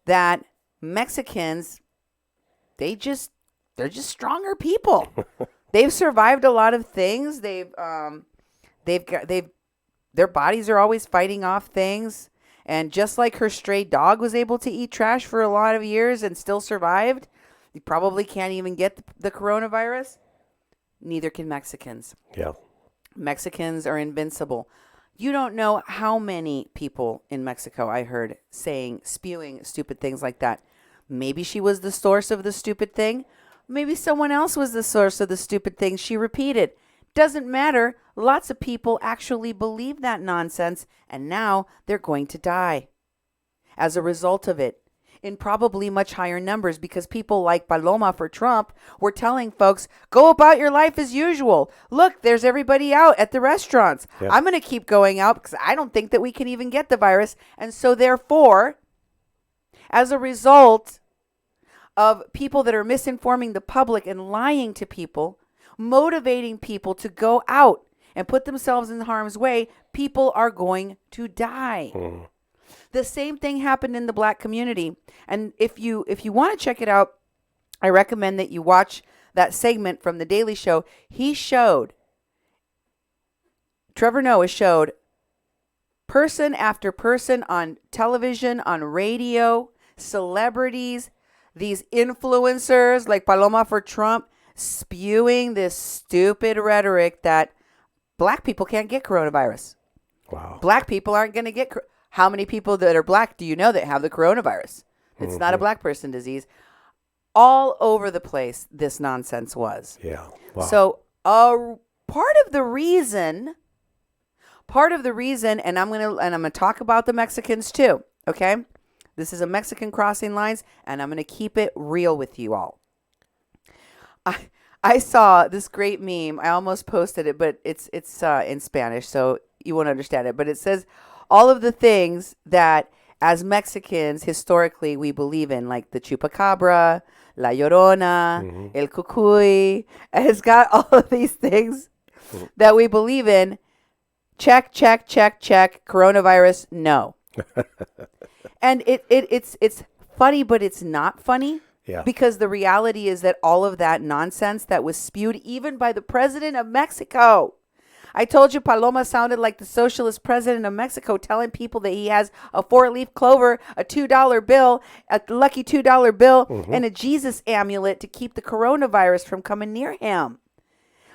A: that Mexicans, they're just stronger people. They've survived a lot of things. Their bodies are always fighting off things. And just like her stray dog was able to eat trash for a lot of years and still survived, you probably can't even get the coronavirus. Neither can Mexicans.
B: Yeah.
A: Mexicans are invincible. You don't know how many people in Mexico I heard spewing stupid things like that. Maybe she was the source of the stupid thing. Maybe someone else was the source of the stupid thing she repeated. Doesn't matter. Lots of people actually believe that nonsense, and now they're going to die as a result of it, in probably much higher numbers, because people like Paloma for Trump were telling folks, go about your life as usual. Look, there's everybody out at the restaurants.
B: Yeah.
A: I'm going to keep going out because I don't think that we can even get the virus. And so therefore, as a result of people that are misinforming the public and lying to people, motivating people to go out and put themselves in harm's way, people are going to die.
B: Mm.
A: The same thing happened in the black community. And if you want to check it out, I recommend that you watch that segment from the Daily Show. Trevor Noah showed person after person on television, on radio, celebrities, these influencers like Paloma for Trump. spewing this stupid rhetoric that black people can't get coronavirus.
B: Wow.
A: Black people aren't going to get. How many people that are black do you know that have the coronavirus? It's not a black person disease. All over the place, this nonsense was.
B: Yeah. Wow.
A: So, part of the reason, and I'm gonna talk about the Mexicans too. Okay, this is a Mexican crossing lines, and I'm gonna keep it real with you all. I saw this great meme. I almost posted it, but it's in Spanish, so you won't understand it. But it says all of the things that as Mexicans historically we believe in, like the chupacabra, La Llorona, El Cucuy. It's got all of these things that we believe in. Check, check, check, check. Coronavirus, no. And it's funny, but it's not funny.
B: Yeah.
A: Because the reality is that all of that nonsense that was spewed even by the president of Mexico. I told you Paloma sounded like the socialist president of Mexico telling people that he has a 4-leaf clover, a $2 bill, a lucky $2 bill, and a Jesus amulet to keep the coronavirus from coming near him.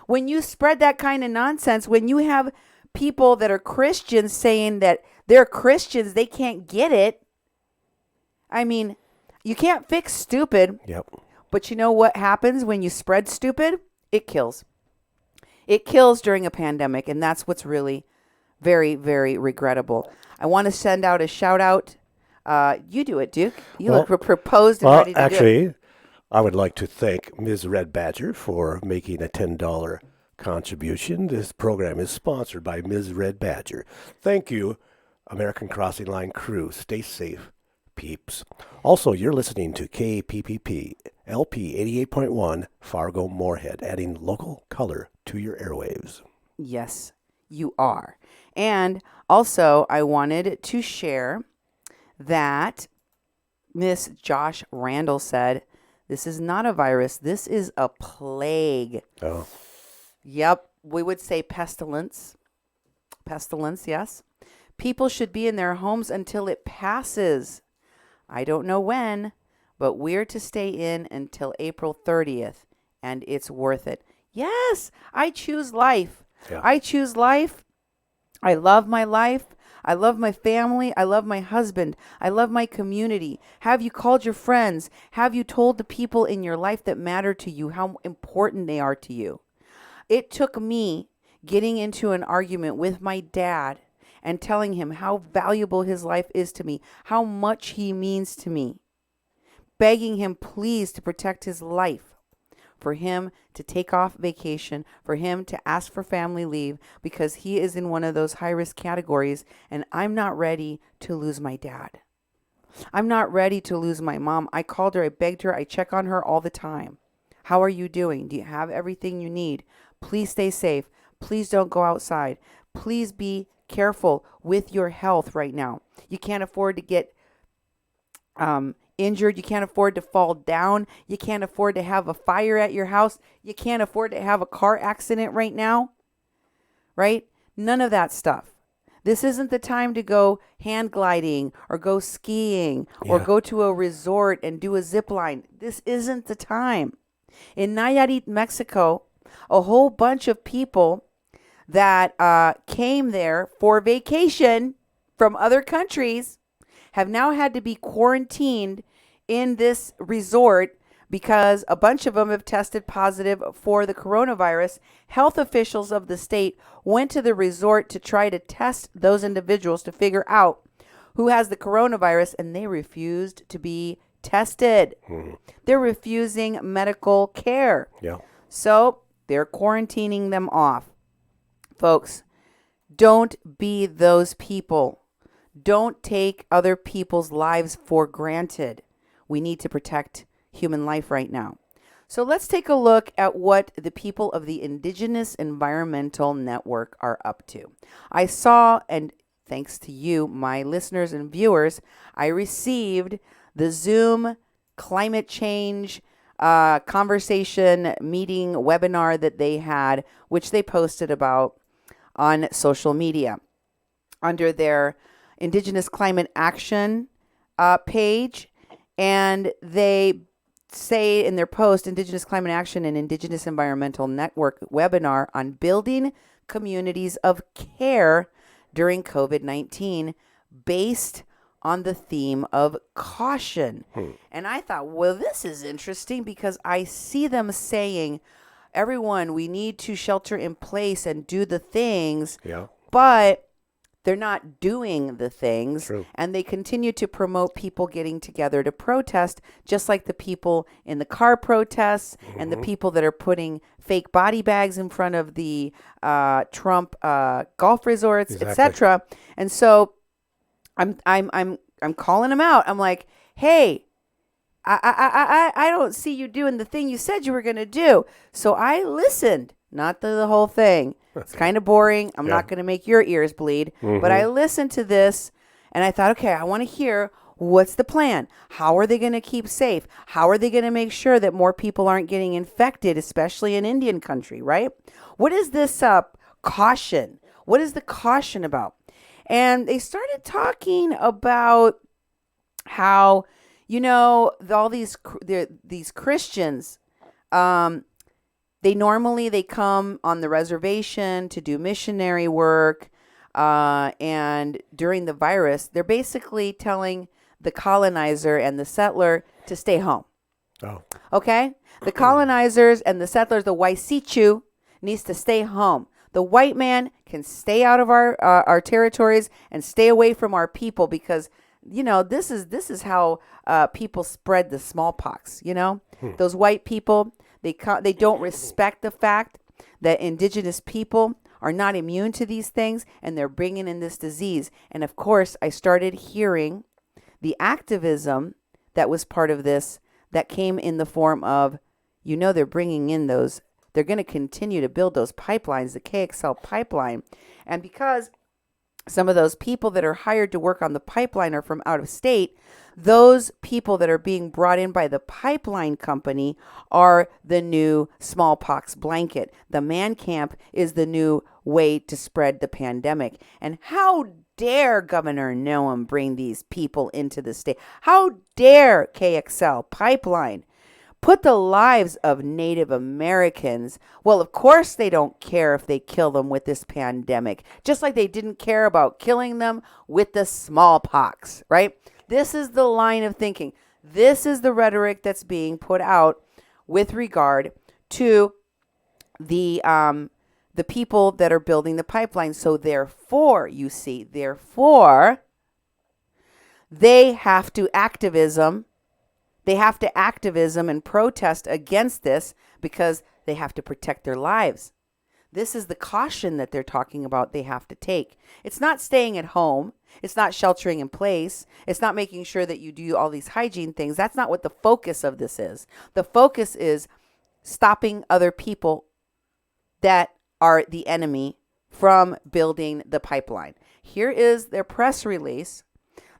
A: When you spread that kind of nonsense, when you have people that are Christians saying that they're Christians, they can't get it. I mean, you can't fix stupid.
B: Yep.
A: But you know what happens when you spread stupid? It kills. It kills during a pandemic, and that's what's really very, very regrettable. I want to send out a shout out. You do it, Duke. You look proposed and ready to do it.
B: Actually, I would like to thank Ms. Red Badger for making a $10 contribution. This program is sponsored by Ms. Red Badger. Thank you, American Crossing Line crew. Stay safe, peeps. Also, you're listening to KPPP LP 88.1 Fargo Moorhead, adding local color to your airwaves.
A: Yes, you are. And also, I wanted to share that Miss Josh Randall said, this is not a virus. This is a plague.
B: Oh.
A: Yep. We would say pestilence. Pestilence, yes. People should be in their homes until it passes. I don't know when, but we're to stay in until April 30th, and it's worth it. Yes, I choose life.
B: Yeah.
A: I choose life. I love my life. I love my family. I love my husband. I love my community. Have you called your friends? Have you told the people in your life that matter to you how important they are to you? It took me getting into an argument with my dad and telling him how valuable his life is to me, how much he means to me, begging him please to protect his life, for him to take off vacation, for him to ask for family leave, because he is in one of those high-risk categories, and I'm not ready to lose my dad. I'm not ready to lose my mom. I called her, I begged her, I check on her all the time. How are you doing? Do you have everything you need? Please stay safe. Please don't go outside. Please be careful with your health right now. You can't afford to get injured. You can't afford to fall down. You can't afford to have a fire at your house. You can't afford to have a car accident right now. Right? None of that stuff. This isn't the time to go hand gliding or go skiing or go to a resort and do a zip line. This isn't the time. In Nayarit, Mexico, a whole bunch of people that came there for vacation from other countries have now had to be quarantined in this resort because a bunch of them have tested positive for the coronavirus. Health officials of the state went to the resort to try to test those individuals to figure out who has the coronavirus, and they refused to be tested. They're refusing medical care.
B: Yeah.
A: So they're quarantining them off. Folks, don't be those people. Don't take other people's lives for granted. We need to protect human life right now. So let's take a look at what the people of the Indigenous Environmental Network are up to. I saw, and thanks to you, my listeners and viewers, I received the Zoom climate change conversation meeting webinar that they had, which they posted about on social media under their Indigenous Climate Action page. And they say in their post, Indigenous Climate Action and Indigenous Environmental Network webinar on building communities of care during COVID-19 based on the theme of caution. And I thought, well, this is interesting because I see them saying, everyone, we need to shelter in place and do the things,
B: Yeah.
A: but they're not doing the things.
B: True.
A: And they continue to promote people getting together to protest, just like the people in the car protests and the people that are putting fake body bags in front of the Trump golf resorts,
B: Exactly.
A: etc. And so I'm calling them out. I'm like, hey, I don't see you doing the thing you said you were going to do. So I listened, not the whole thing. It's kind of boring. I'm not going to make your ears bleed. But I listened to this and I thought, okay, I want to hear, what's the plan? How are they going to keep safe? How are they going to make sure that more people aren't getting infected, especially in Indian country, right? What is this caution? What is the caution about? And they started talking about how, all these Christians, they come on the reservation to do missionary work. And during the virus, they're basically telling the colonizer and the settler to stay home.
B: Oh.
A: Okay? The colonizers and the settlers, the Waisichu, needs to stay home. The white man can stay out of our territories and stay away from our people because, this is how people spread the smallpox, Those white people, they don't respect the fact that indigenous people are not immune to these things and they're bringing in this disease. And of course, I started hearing the activism that was part of this that came in the form of, they're bringing in those, they're going to continue to build those pipelines, the KXL pipeline. And because some of those people that are hired to work on the pipeline are from out of state, those people that are being brought in by the pipeline company are the new smallpox blanket. The man camp is the new way to spread the pandemic. And how dare Governor Noem bring these people into the state? How dare KXL pipeline put the lives of Native Americans? Well, of course they don't care if they kill them with this pandemic, just like they didn't care about killing them with the smallpox, right? This is the line of thinking. This is the rhetoric that's being put out with regard to the people that are building the pipeline. So therefore, they have to activism. They have to activism and protest against this because they have to protect their lives. This is the caution that they're talking about they have to take. It's not staying at home. It's not sheltering in place. It's not making sure that you do all these hygiene things. That's not what the focus of this is. The focus is stopping other people that are the enemy from building the pipeline. Here is their press release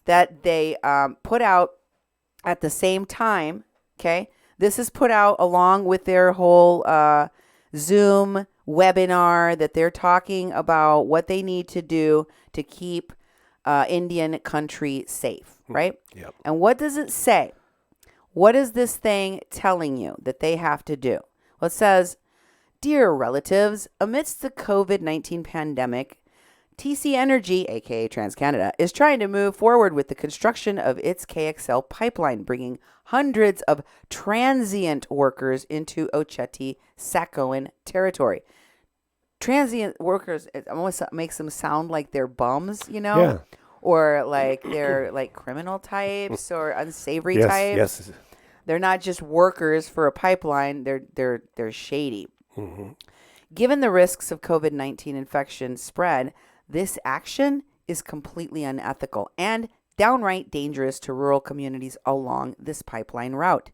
A: that they put out at the same time. Okay. This is put out along with their whole Zoom webinar that they're talking about what they need to do to keep Indian country safe, right?
B: Yep.
A: And what does it say? What is this thing telling you that they have to do? Well, it says, dear relatives, amidst the COVID-19 pandemic, TC Energy, aka TransCanada, is trying to move forward with the construction of its KXL pipeline, bringing hundreds of transient workers into Oceti-Sakowin territory. Transient workers, it almost makes them sound like they're bums,
B: Yeah.
A: or like they're like criminal types or unsavory types.
B: Yes.
A: They're not just workers for a pipeline. They're shady.
B: Mm-hmm.
A: Given the risks of COVID-19 infection spread, this action is completely unethical and downright dangerous to rural communities along this pipeline route,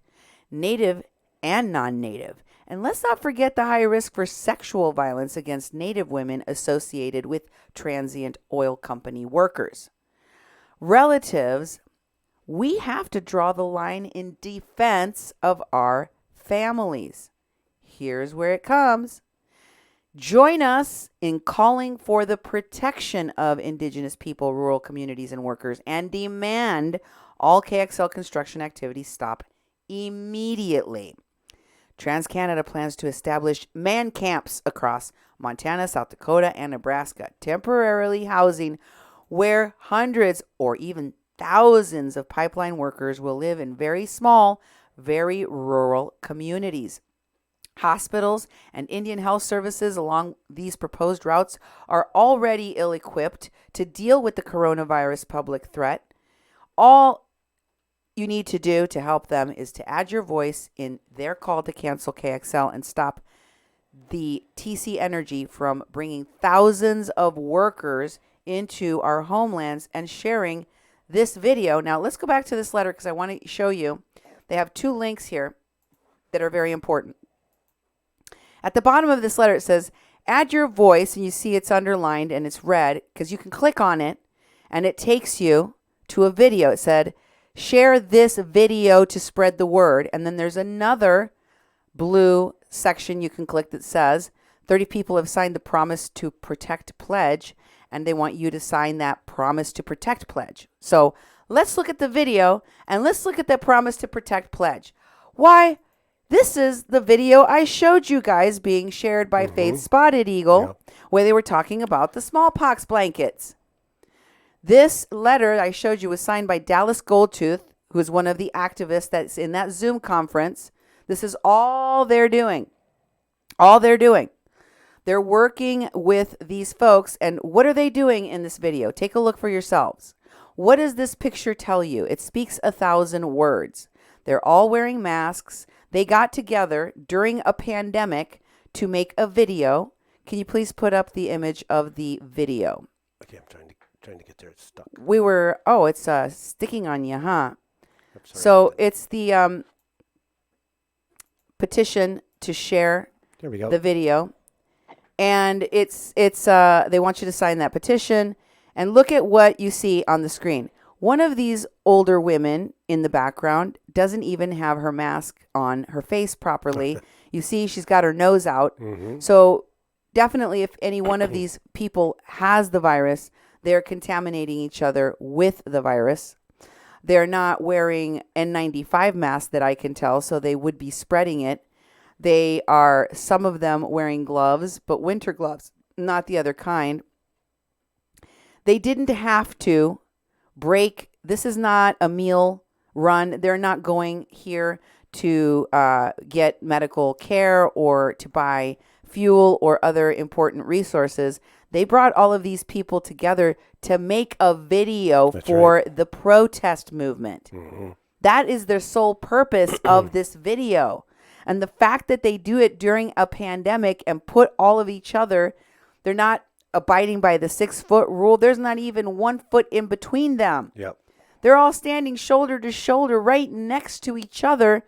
A: native and non-native. And let's not forget the high risk for sexual violence against Native women associated with transient oil company workers. Relatives, we have to draw the line in defense of our families. Here's where it comes. Join us in calling for the protection of Indigenous people, rural communities, and workers, and demand all KXL construction activities stop immediately. TransCanada plans to establish man camps across Montana, South Dakota, and Nebraska, temporarily housing where hundreds or even thousands of pipeline workers will live in very small, very rural communities. Hospitals and Indian health services along these proposed routes are already ill-equipped to deal with the coronavirus public threat. All you need to do to help them is to add your voice in their call to cancel KXL and stop the TC Energy from bringing thousands of workers into our homelands and sharing this video. Now, let's go back to this letter because I want to show you. They have two links here that are very important. At the bottom of this letter, it says, add your voice, and you see it's underlined and it's red because you can click on it and it takes you to a video. It said, share this video to spread the word. And then there's another blue section you can click that says 30 people have signed the Promise to Protect pledge, and they want you to sign that Promise to Protect pledge. So let's look at the video and let's look at that Promise to Protect pledge. Why? This is the video I showed you guys being shared by Faith Spotted Eagle, where they were talking about the smallpox blankets. This letter I showed you was signed by Dallas Goldtooth, who is one of the activists that's in that Zoom conference. This is all they're doing. All they're doing. They're working with these folks. And what are they doing in this video? Take a look for yourselves. What does this picture tell you? It speaks 1,000 words. They're all wearing masks. They got together during a pandemic to make a video. Can you please put up the image of the video?
B: Okay, I'm trying to get there. It's stuck.
A: It's sticking on you, huh? So it's the petition to share
B: there we go.
A: the video. And it's they want you to sign that petition. And look at what you see on the screen. One of these older women in the background doesn't even have her mask on her face properly. You see she's got her nose out. So definitely if any one of these people has the virus, they're contaminating each other with the virus. They're not wearing N95 masks that I can tell, so they would be spreading it. They are, some of them wearing gloves, but winter gloves, not the other kind. They didn't have to break. This is not a meal run. They're not going here to get medical care or to buy fuel or other important resources. They brought all of these people together to make a video for the protest movement. That is their sole purpose of this video. And the fact that they do it during a pandemic and put all of each other, they're not abiding by the 6-foot rule. There's not even 1 foot in between them.
B: Yep.
A: They're all standing shoulder to shoulder right next to each other,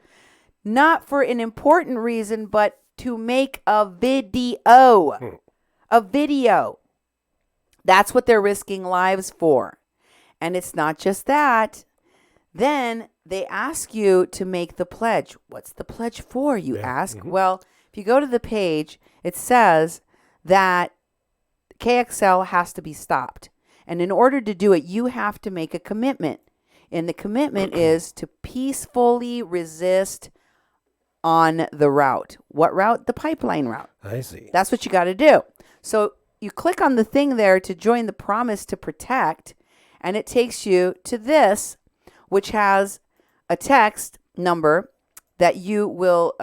A: not for an important reason, but to make a video. A video. That's what they're risking lives for. And it's not just that. Then they ask you to make the pledge. What's the pledge for, you ask? Well, if you go to the page, it says that KXL has to be stopped. And in order to do it, you have to make a commitment. And the commitment is to peacefully resist on the route. What route? The pipeline route.
B: I see.
A: That's what you got to do. So you click on the thing there to join the Promise to Protect, and it takes you to this, which has a text number that you will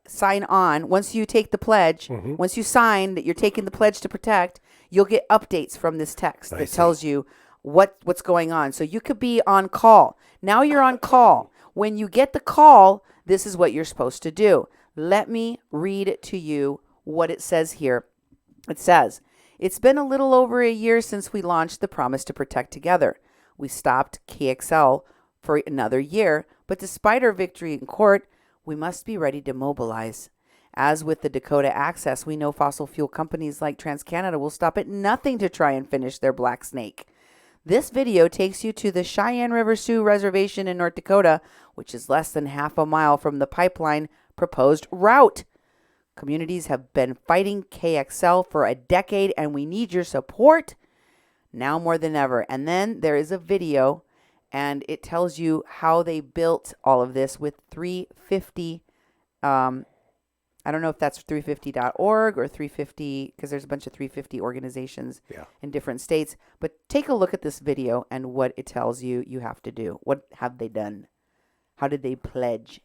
A: sign on. Once you take the pledge, once you sign that you're taking the pledge to protect, you'll get updates from this text that tells you what's going on. So you could be on call. Now you're on call. When you get the call, this is what you're supposed to do. Let me read to you what it says here. It says, it's been a little over a year since we launched the Promise to Protect together. We stopped KXL for another year, but despite our victory in court, we must be ready to mobilize. As with the Dakota Access, we know fossil fuel companies like TransCanada will stop at nothing to try and finish their black snake. This video takes you to the Cheyenne River Sioux Reservation in North Dakota, which is less than half a mile from the pipeline proposed route. Communities have been fighting KXL for a decade, and we need your support now more than ever. And then there is a video, And it tells you how they built all of this with 350. I don't know if that's 350.org or 350, because there's a bunch of 350 organizations in different states. But take a look at this video and what it tells you you have to do. What have they done? How did they pledge?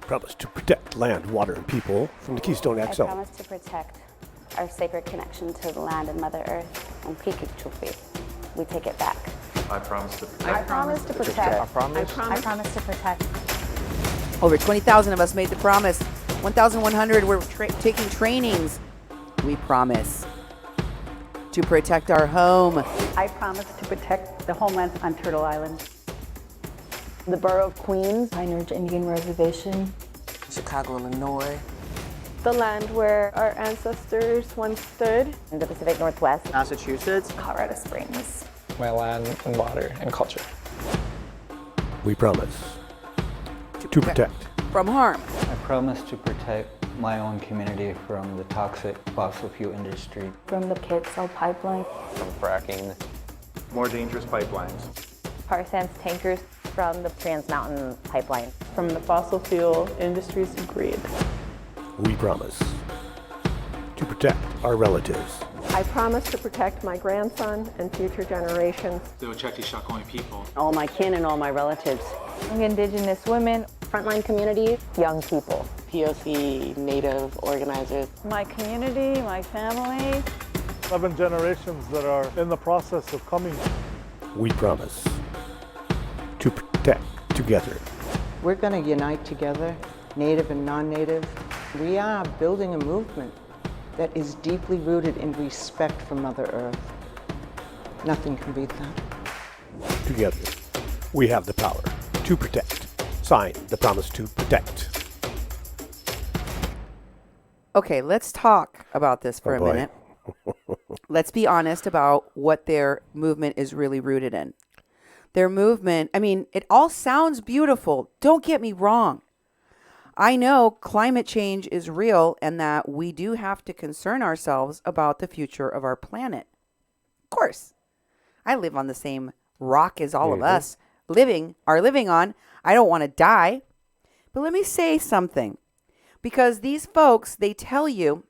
B: Promise to protect land, water, and people from the Keystone
C: I
B: XL.
C: promise to protect our sacred connection to the land and Mother Earth. On Pikichupi, we take it back.
D: I promise to protect.
C: I promise to protect.
D: I promise.
C: I promise to protect.
A: Over 20,000 of us made the promise. 1,100 were taking trainings. We promise to protect our home.
E: I promise to protect the homeland on Turtle Island.
F: The Borough of Queens, Pine Ridge Indian Reservation,
G: Chicago, Illinois,
H: the land where our ancestors once stood,
F: in the Pacific Northwest,
G: Massachusetts,
C: Colorado Springs.
I: my land and water and culture.
B: We promise to protect
A: From harm.
J: I promise to protect my own community from the toxic fossil fuel industry.
C: From the Kitzel pipeline.
D: From fracking. More dangerous pipelines.
F: tar sands tankers from the Trans Mountain pipeline.
H: from the fossil fuel industry's greed.
B: We promise to protect our relatives.
H: I promise to protect my grandson and future generations.
K: The Ocheti Shakoni people.
E: All my kin and all my relatives.
F: Indigenous women,
C: Frontline community.
F: young people.
G: POC, Native organizers.
H: My community, my family.
L: 11 generations that are in the process of coming.
B: We promise to protect together.
G: We're going to unite together, Native and non-Native. We are building a movement that is deeply rooted in respect for Mother Earth. Nothing can beat that.
B: Together, we have the power to protect. Sign the promise to protect.
A: Okay, let's talk about this for a
B: boy.
A: minute. Let's be honest about what their movement is really rooted in. Their movement, I mean, it all sounds beautiful. Don't get me wrong. I know climate change is real and that we do have to concern ourselves about the future of our planet. Of course. I live on the same rock as all of us are living on. I don't want to die. But let me say something. Because these folks, they tell you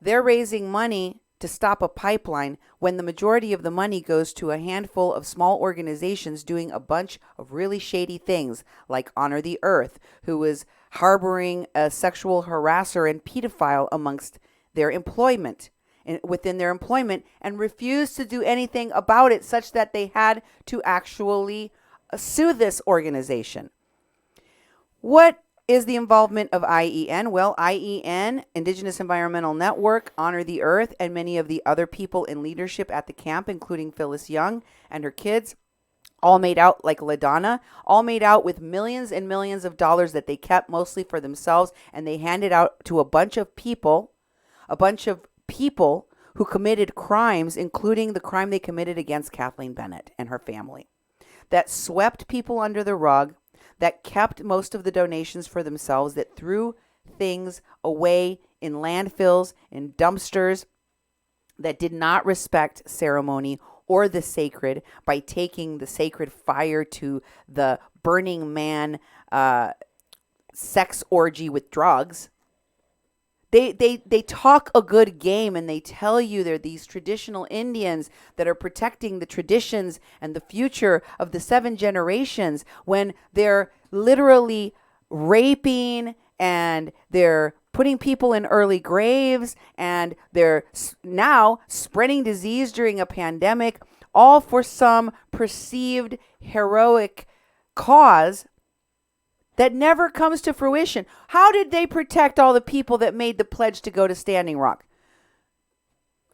A: they're raising money to stop a pipeline when the majority of the money goes to a handful of small organizations doing a bunch of really shady things, like Honor the Earth, who is harboring a sexual harasser and pedophile amongst their employment, within their employment, and refused to do anything about it, such that they had to actually sue this organization. What is the involvement of IEN? Well, IEN, Indigenous Environmental Network, Honor the Earth, and many of the other people in leadership at the camp, including Phyllis Young and her kids, all made out like LaDonna, all made out with millions and millions of dollars that they kept mostly for themselves, and they handed out to a bunch of people who committed crimes, including the crime they committed against Kathleen Bennett and her family, that swept people under the rug, that kept most of the donations for themselves, that threw things away in landfills, in dumpsters, that did not respect ceremony or the sacred by taking the sacred fire to the Burning Man sex orgy with drugs. They talk a good game, and they tell you they're these traditional Indians that are protecting the traditions and the future of the 7 generations, when they're literally raping and they're putting people in early graves and they're now spreading disease during a pandemic, all for some perceived heroic cause that never comes to fruition. How did they protect all the people that made the pledge to go to Standing Rock?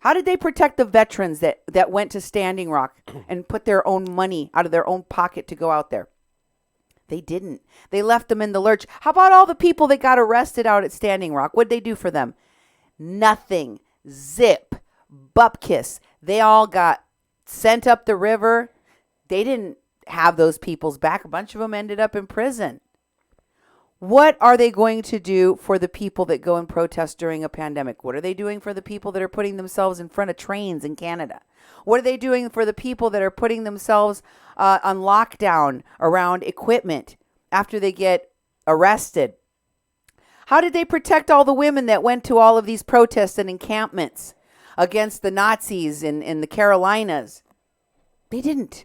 A: How did they protect the veterans that went to Standing Rock and put their own money out of their own pocket to go out there? They didn't. They left them in the lurch. How about all the people that got arrested out at Standing Rock? What'd they do for them? Nothing. Zip. Bupkiss. They all got sent up the river. They didn't have those people's back. A bunch of them ended up in prison. What are they going to do for the people that go and protest during a pandemic? What are they doing for the people that are putting themselves in front of trains in Canada? What are they doing for the people that are putting themselves on lockdown around equipment after they get arrested? How did they protect all the women that went to all of these protests and encampments against the Nazis in the Carolinas? They didn't.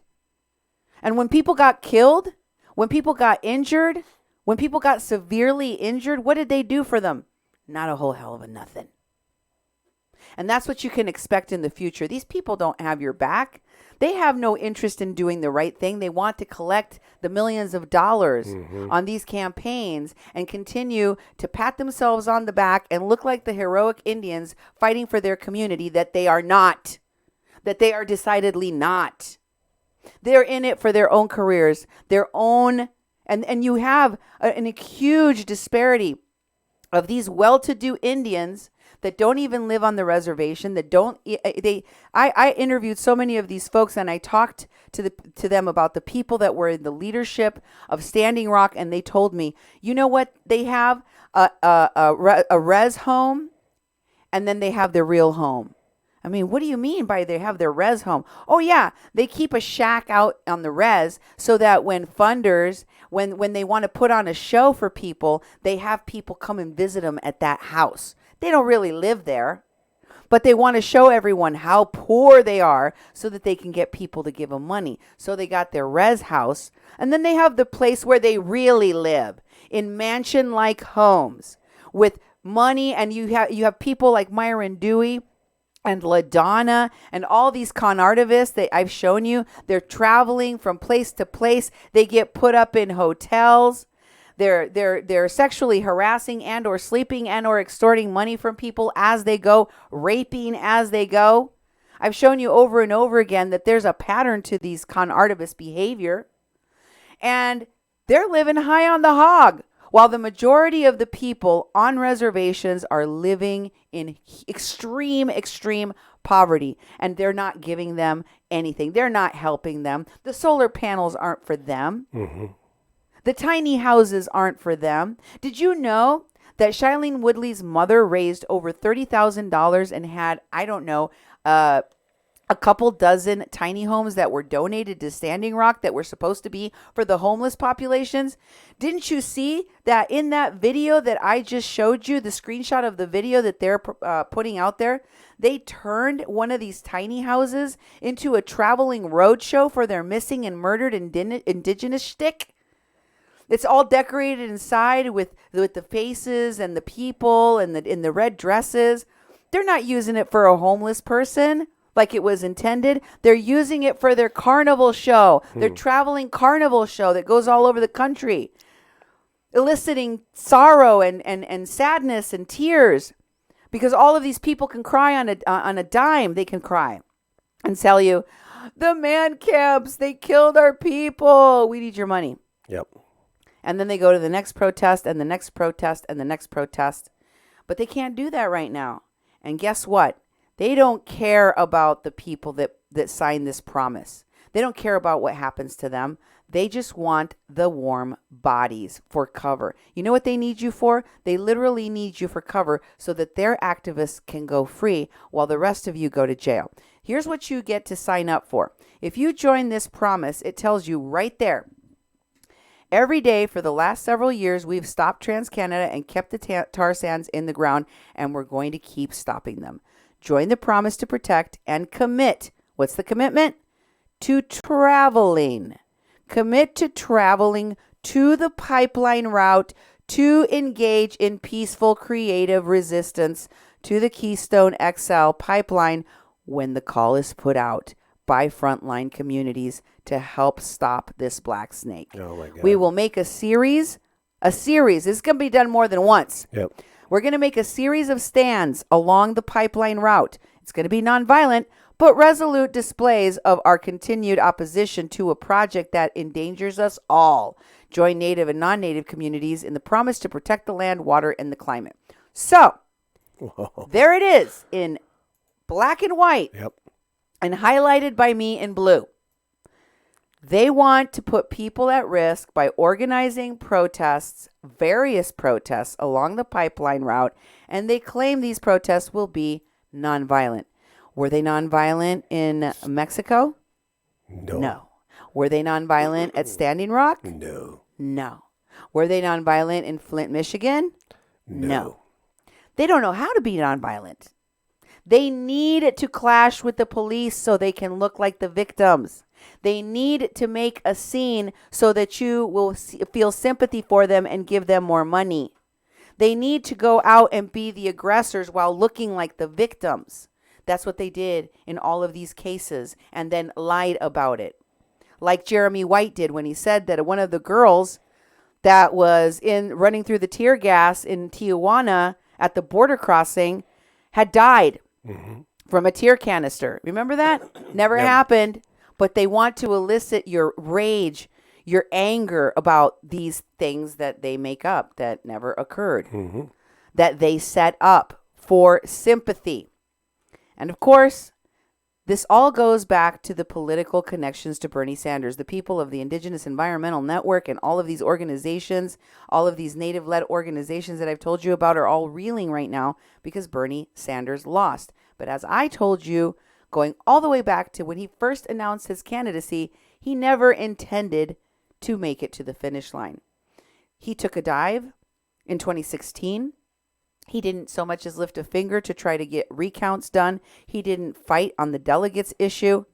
A: And when people got killed, when people got injured, when people got severely injured, what did they do for them? Not a whole hell of a nothing. And that's what you can expect in the future. These people don't have your back. They have no interest in doing the right thing. They want to collect the millions of dollars on these campaigns and continue to pat themselves on the back and look like the heroic Indians fighting for their community that they are not, that they are decidedly not. They're in it for their own careers, their own. And you have a huge disparity of these well-to-do Indians that don't even live on the reservation, that don't, I interviewed so many of these folks, and I talked to them about the people that were in the leadership of Standing Rock, and they told me, you know what, they have a res home, and then they have their real home. I mean, what do you mean by they have their res home? Oh, yeah, they keep a shack out on the res so that when funders, when they want to put on a show for people, they have people come and visit them at that house. They don't really live there, but they want to show everyone how poor they are so that they can get people to give them money. So they got their res house, and then they have the place where they really live in mansion-like homes with money, and you have people like Myron Dewey and LaDonna and all these con artists that I've shown you. They're traveling from place to place. They get put up in hotels. They're sexually harassing and or sleeping and or extorting money from people as they go, raping as they go. I've shown you over and over again that there's a pattern to these con artist behavior. And they're living high on the hog, while the majority of the people on reservations are living in extreme poverty, and they're not giving them anything. They're not helping them. The solar panels aren't for them. The tiny houses aren't for them. Did you know that Shailene Woodley's mother raised over $30,000 and had, I don't know, a couple dozen tiny homes that were donated to Standing Rock that were supposed to be for the homeless populations? Didn't you see that in that video that I just showed you, the screenshot of the video that they're putting out there? They turned one of these tiny houses into a traveling roadshow for their missing and murdered indigenous shtick. It's all decorated inside with the faces and the people and in the red dresses. They're not using it for a homeless person like it was intended. They're using it for their carnival show, their traveling carnival show that goes all over the country, eliciting sorrow and sadness and tears, because all of these people can cry on a dime. They can cry and tell you, the man camps, they killed our people. We need your money.
B: Yep.
A: And then they go to the next protest and the next protest and the next protest. But they can't do that right now. And guess what? They don't care about the people that signed this promise. They don't care about what happens to them. They just want the warm bodies for cover. You know what they need you for? They literally need you for cover so that their activists can go free while the rest of you go to jail. Here's what you get to sign up for. If you join this promise, it tells you right there, every day for the last several years, we've stopped TransCanada and kept the tar sands in the ground, and we're going to keep stopping them. Join the promise to protect and commit. What's the commitment? To traveling. Commit to traveling to the pipeline route to engage in peaceful, creative resistance to the Keystone XL pipeline when the call is put out by frontline communities to help stop this black snake.
B: Oh my God.
A: We will make a series. This is going to be done more than once.
B: Yep.
A: We're going to make a series of stands along the pipeline route. It's going to be nonviolent, but resolute displays of our continued opposition to a project that endangers us all. Join Native and non-Native communities in the promise to protect the land, water, and the climate. So, there it is in black and white.
B: Yep.
A: And highlighted by me in blue. They want to put people at risk by organizing protests, various protests along the pipeline route, and they claim these protests will be nonviolent. Were they nonviolent in Mexico?
B: No.
A: Were they nonviolent at Standing Rock?
B: No.
A: No. Were they nonviolent in Flint, Michigan?
B: No.
A: They don't know how to be nonviolent. They need to clash with the police so they can look like the victims. They need to make a scene so that you will feel sympathy for them and give them more money. They need to go out and be the aggressors while looking like the victims. That's what they did in all of these cases and then lied about it. Like Jeremy White did when he said that one of the girls that was running through the tear gas in Tijuana at the border crossing had died from a tear canister. Remember that? Never happened. But they want to elicit your rage, your anger about these things that they make up that never occurred, that they set up for sympathy. And of course, this all goes back to the political connections to Bernie Sanders. The people of the Indigenous Environmental Network and all of these organizations, all of these native-led organizations that I've told you about are all reeling right now because Bernie Sanders lost. But as I told you, going all the way back to when he first announced his candidacy, he never intended to make it to the finish line. He took a dive in 2016. He didn't so much as lift a finger to try to get recounts done. He didn't fight on the delegates issue,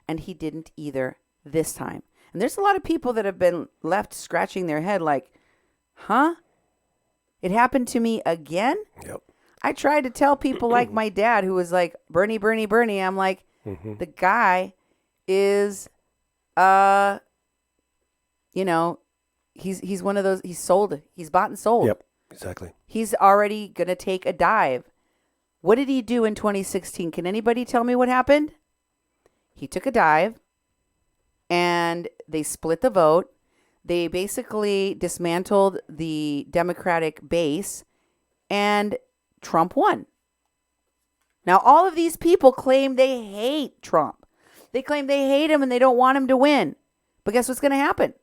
A: and he didn't either this time. And there's a lot of people that have been left scratching their head like, huh? It happened to me again?
B: Yep.
A: I tried to tell people like my dad who was like, Bernie, Bernie, Bernie. I'm like, the guy is, he's one of those, he's sold, he's bought and sold.
B: Yep, exactly.
A: He's already going to take a dive. What did he do in 2016? Can anybody tell me what happened? He took a dive and they split the vote. They basically dismantled the Democratic base and Trump won. Now, all of these people claim they hate Trump. They claim they hate him and they don't want him to win. But guess what's going to happen?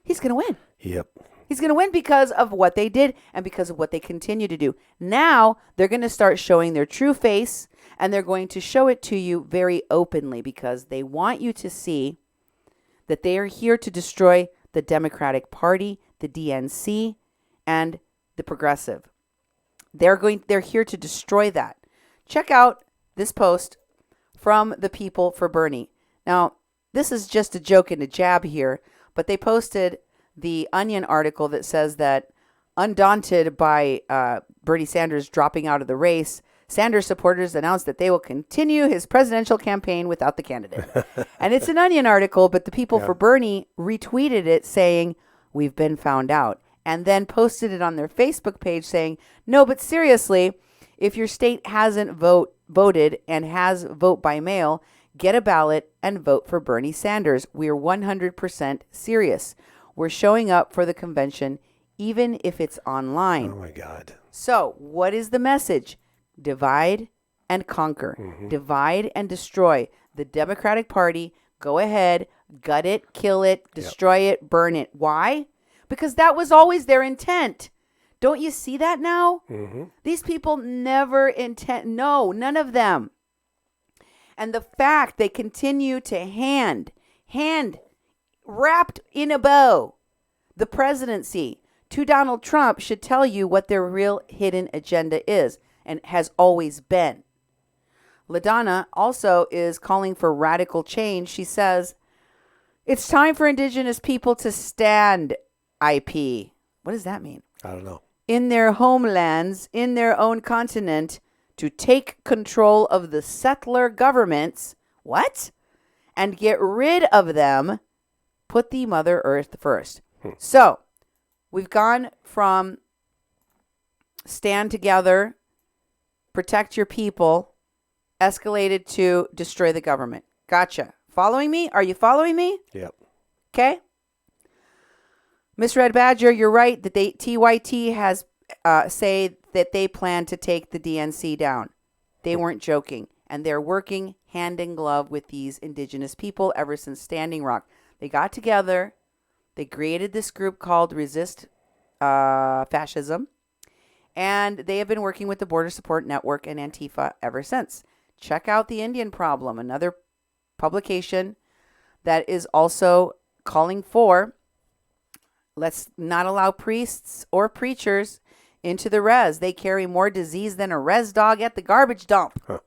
A: He's going to win.
B: Yep.
A: He's going to win because of what they did and because of what they continue to do. Now, they're going to start showing their true face, and they're going to show it to you very openly because they want you to see that they are here to destroy the Democratic Party, the DNC, and the Progressive. They're here to destroy that. Check out this post from the People for Bernie. Now, this is just a joke and a jab here, but they posted the Onion article that says that undaunted by Bernie Sanders dropping out of the race, Sanders supporters announced that they will continue his presidential campaign without the candidate. And it's an Onion article, but the People for Bernie retweeted it saying, "We've been found out," and then posted it on their Facebook page saying, "No, but seriously, if your state hasn't voted and has vote by mail, get a ballot and vote for Bernie Sanders. We're 100% serious. We're showing up for the convention, even if it's online."
B: Oh, my God.
A: So what is the message? Divide and conquer. Divide and destroy. The Democratic Party, go ahead, gut it, kill it, destroy it, burn it. Why? Because that was always their intent. Don't you see that now? These people never intend. No, none of them. And the fact they continue to hand wrapped in a bow the presidency to Donald Trump should tell you what their real hidden agenda is and has always been. LaDonna also is calling for radical change. She says, "It's time for Indigenous people to stand IP." What does that mean?
B: I don't know.
A: "In their homelands, in their own continent, to take control of the settler governments." What? "And get rid of them. Put the Mother Earth first." So we've gone from stand together, protect your people, escalated to destroy the government. Gotcha. Following me? Are you following me?
B: Yep.
A: Okay. Miss Red Badger, you're right that TYT has say that they plan to take the DNC down. They weren't joking. And they're working hand in glove with these indigenous people ever since Standing Rock. They got together. They created this group called Resist Fascism. And they have been working with the Border Support Network and Antifa ever since. Check out The Indian Problem, another publication that is also calling for, let's not allow priests or preachers into the res. They carry more disease than a res dog at the garbage dump.
B: Huh.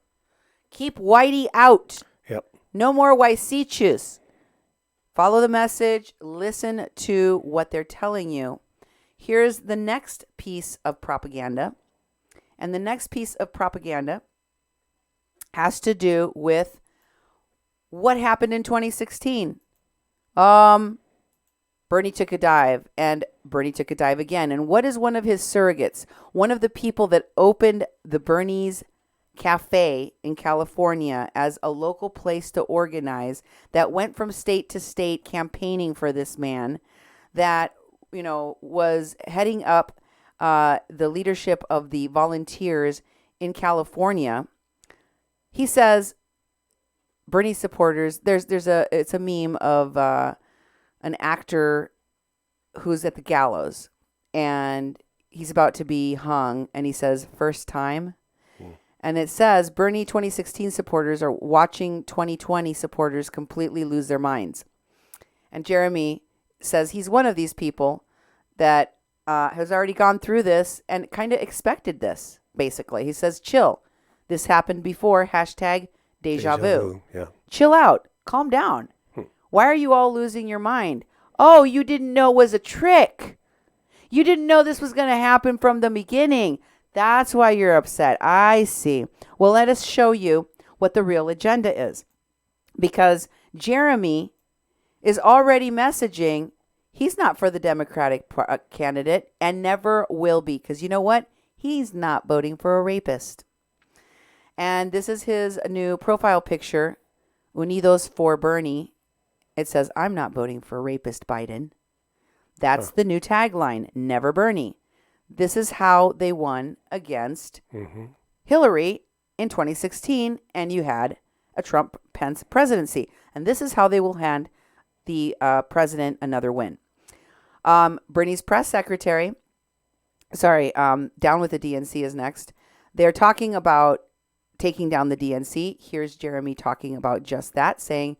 A: Keep whitey out.
B: Yep.
A: No more Waisichus. Follow the message. Listen to what they're telling you. Here's the next piece of propaganda. And the next piece of propaganda has to do with what happened in 2016. Bernie took a dive, and Bernie took a dive again. And what is one of his surrogates? One of the people that opened the Bernie's Cafe in California as a local place to organize, that went from state to state campaigning for this man, that, you know, was heading up the leadership of the volunteers in California. He says Bernie supporters, it's a meme of an actor who's at the gallows and he's about to be hung, and he says first time. And it says Bernie 2016 supporters are watching 2020 supporters completely lose their minds. And Jeremy says he's one of these people that has already gone through this and kind of expected this, basically. He says, chill. This happened before. Hashtag deja vu.
B: Yeah.
A: Chill out. Calm down. Why are you all losing your mind? Oh, you didn't know it was a trick. You didn't know this was going to happen from the beginning. That's why you're upset. I see. Well, let us show you what the real agenda is. Because Jeremy is already messaging he's not for the Democratic candidate and never will be. Because you know what? He's not voting for a rapist. And this is his new profile picture, Unidos for Bernie. It says, I'm not voting for rapist Biden. That's the new tagline, never Bernie. This is how they won against Hillary in 2016, and you had a Trump-Pence presidency. And this is how they will hand the president another win. Bernie's press secretary, down with the DNC is next. They're talking about taking down the DNC. Here's Jeremy talking about just that, saying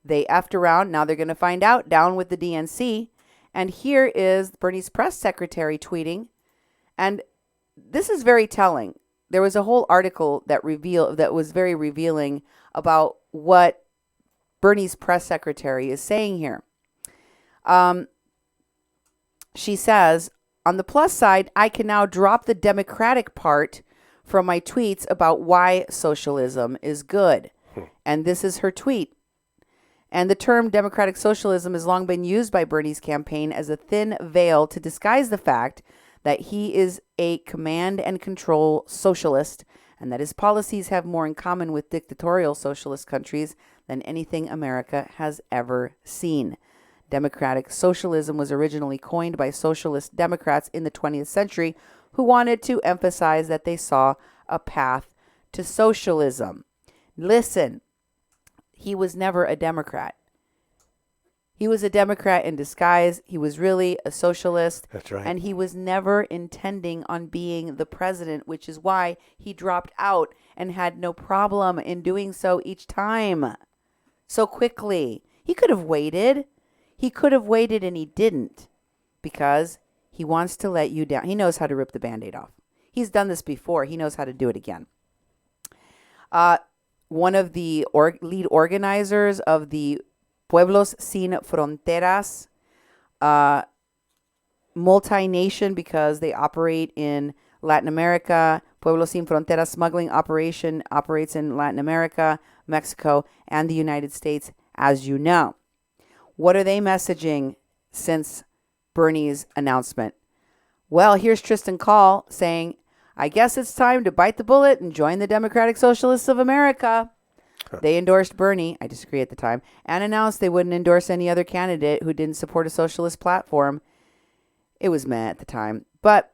A: they effed around. Now they're going to find out, down with the DNC. And here is Bernie's press secretary tweeting. And this is very telling. There was a whole article that was very revealing about what Bernie's press secretary is saying here. She says, on the plus side, I can now drop the Democratic part from my tweets about why socialism is good. And this is her tweet. And the term democratic socialism has long been used by Bernie's campaign as a thin veil to disguise the fact that he is a command and control socialist, and that his policies have more in common with dictatorial socialist countries than anything America has ever seen. Democratic socialism was originally coined by socialist Democrats in the 20th century who wanted to emphasize that they saw a path to socialism. Listen, he was never a Democrat. He was a Democrat in disguise. He was really a socialist.
B: That's right.
A: And he was never intending on being the president, which is why he dropped out and had no problem in doing so each time so quickly. He could have waited. He could have waited, and he didn't, because he wants to let you down. He knows how to rip the Band-Aid off. He's done this before. He knows how to do it again. One of the lead organizers of the Pueblos Sin Fronteras, multi-nation, because they operate in Latin America. Pueblos Sin Fronteras smuggling operation operates in Latin America, Mexico, and the United States, as you know. What are they messaging since Bernie's announcement? Well, here's Tristan Call saying, I guess it's time to bite the bullet and join the Democratic Socialists of America. They endorsed Bernie, I disagree at the time, and announced they wouldn't endorse any other candidate who didn't support a socialist platform. It was meh at the time. But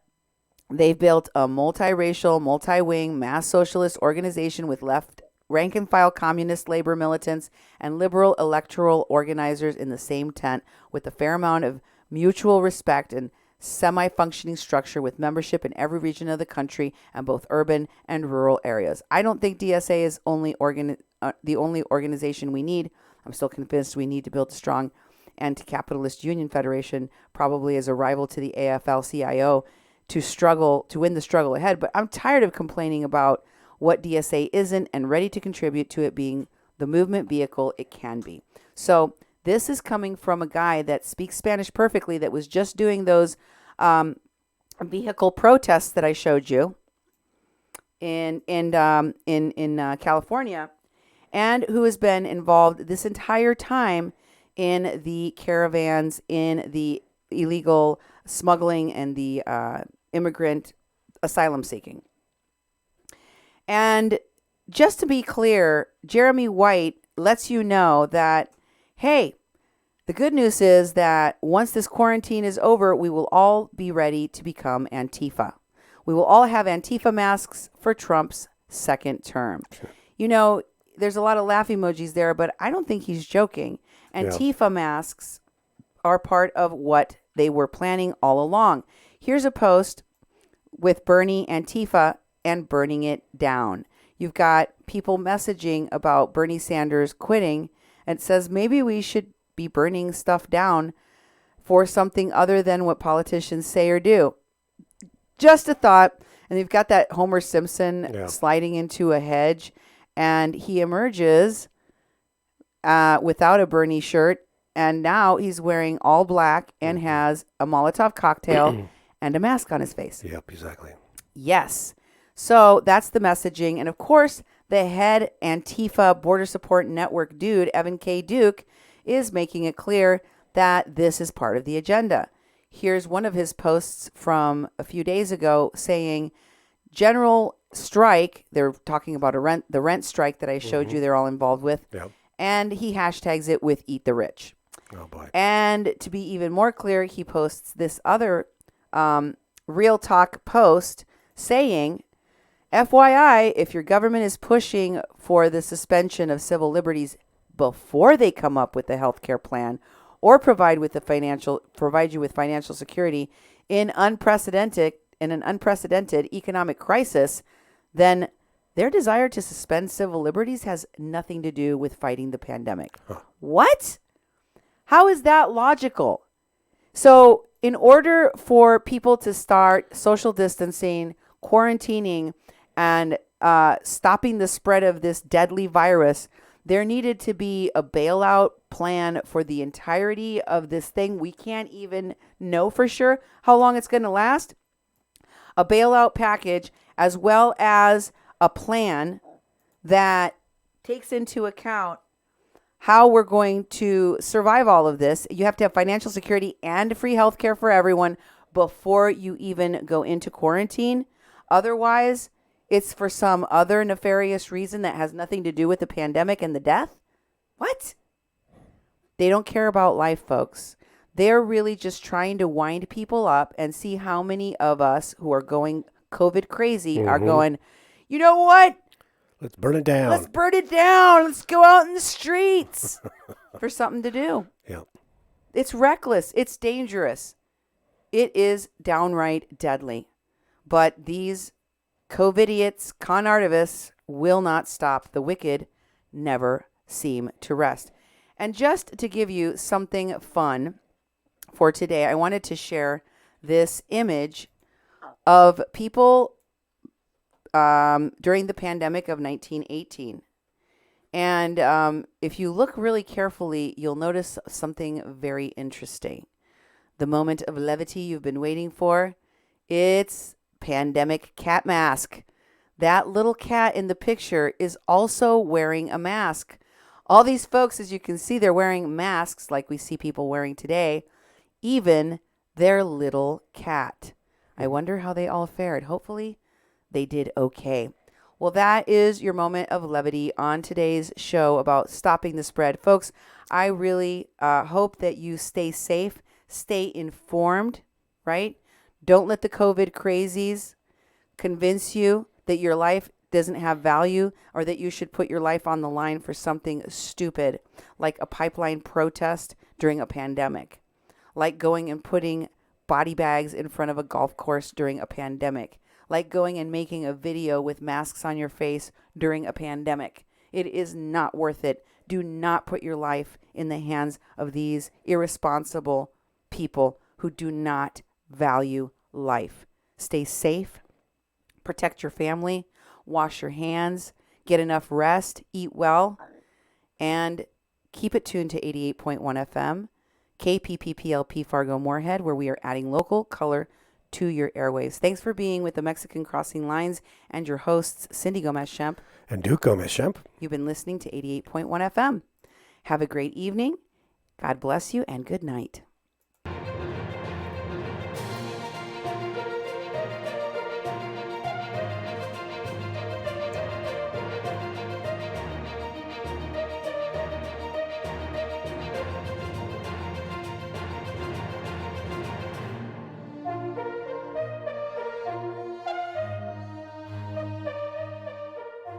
A: they've built a multiracial, multi-wing, mass socialist organization with left rank and file communist labor militants and liberal electoral organizers in the same tent with a fair amount of mutual respect and semi-functioning structure with membership in every region of the country and both urban and rural areas. I don't think DSA is the only organization we need. I'm still convinced we need to build a strong anti-capitalist union federation, probably as a rival to the AFL-CIO, to win the struggle ahead. But I'm tired of complaining about what DSA isn't and ready to contribute to it being the movement vehicle it can be. So this is coming from a guy that speaks Spanish perfectly, that was just doing those vehicle protests that I showed you in California, and who has been involved this entire time in the caravans, in the illegal smuggling and the immigrant asylum seeking. And just to be clear, Jeremy White lets you know that, hey, the good news is that once this quarantine is over, we will all be ready to become Antifa. We will all have Antifa masks for Trump's second term. You know, there's a lot of laugh emojis there, but I don't think he's joking. Antifa masks are part of what they were planning all along. Here's a post with Bernie Antifa and burning it down. You've got people messaging about Bernie Sanders quitting, and it says maybe we should be burning stuff down for something other than what politicians say or do. Just a thought. And you've got that Homer Simpson sliding into a hedge, and he emerges without a Bernie shirt, and now he's wearing all black and has a Molotov cocktail and a mask on his face.
B: Yep, exactly.
A: Yes. So that's the messaging. And of course, the head Antifa Border Support Network dude, Evan K. Duke, is making it clear that this is part of the agenda. Here's one of his posts from a few days ago saying, general strike, they're talking about the rent strike that I showed you they're all involved with.
B: Yep.
A: And he hashtags it with Eat the Rich.
B: Oh, boy.
A: And to be even more clear, he posts this other Real Talk post saying, FYI, if your government is pushing for the suspension of civil liberties before they come up with a health care plan or provide you with financial security in an unprecedented economic crisis, then their desire to suspend civil liberties has nothing to do with fighting the pandemic.
B: Huh.
A: What? How is that logical? So in order for people to start social distancing, quarantining, and stopping the spread of this deadly virus, there needed to be a bailout plan for the entirety of this thing. We can't even know for sure how long it's going to last. A bailout package, as well as a plan that takes into account how we're going to survive all of this. You have to have financial security and free health care for everyone before you even go into quarantine. Otherwise, it's for some other nefarious reason that has nothing to do with the pandemic and the death. What? They don't care about life, folks. They're really just trying to wind people up and see how many of us who are going COVID crazy are going, you know what?
B: Let's burn it down.
A: Let's burn it down. Let's go out in the streets for something to do.
B: Yeah.
A: It's reckless. It's dangerous. It is downright deadly. But these COVIDiots, con artivists, will not stop. The wicked never seem to rest. And just to give you something fun for today, I wanted to share this image of people during the pandemic of 1918. And if you look really carefully, you'll notice something very interesting. The moment of levity you've been waiting for, it's pandemic cat mask. That little cat in the picture is also wearing a mask. All these folks, as you can see, they're wearing masks like we see people wearing today, even their little cat. I wonder how they all fared. Hopefully they did okay. Well, that is your moment of levity on today's show about stopping the spread. Folks, I really hope that you stay safe, stay informed, right? Don't let the COVID crazies convince you that your life doesn't have value, or that you should put your life on the line for something stupid, like a pipeline protest during a pandemic, like going and putting body bags in front of a golf course during a pandemic, like going and making a video with masks on your face during a pandemic. It is not worth it. Do not put your life in the hands of these irresponsible people who do not value life. Stay safe, protect your family, wash your hands, get enough rest, eat well, and keep it tuned to 88.1 FM, KPPPLP Fargo Moorhead, where we are adding local color to your airwaves. Thanks for being with the Mexican Crossing Lines and your hosts, Cindy Gomez-Schempp
B: and Duke Gomez-Schempp.
A: You've been listening to 88.1 FM. Have a great evening. God bless you and good night.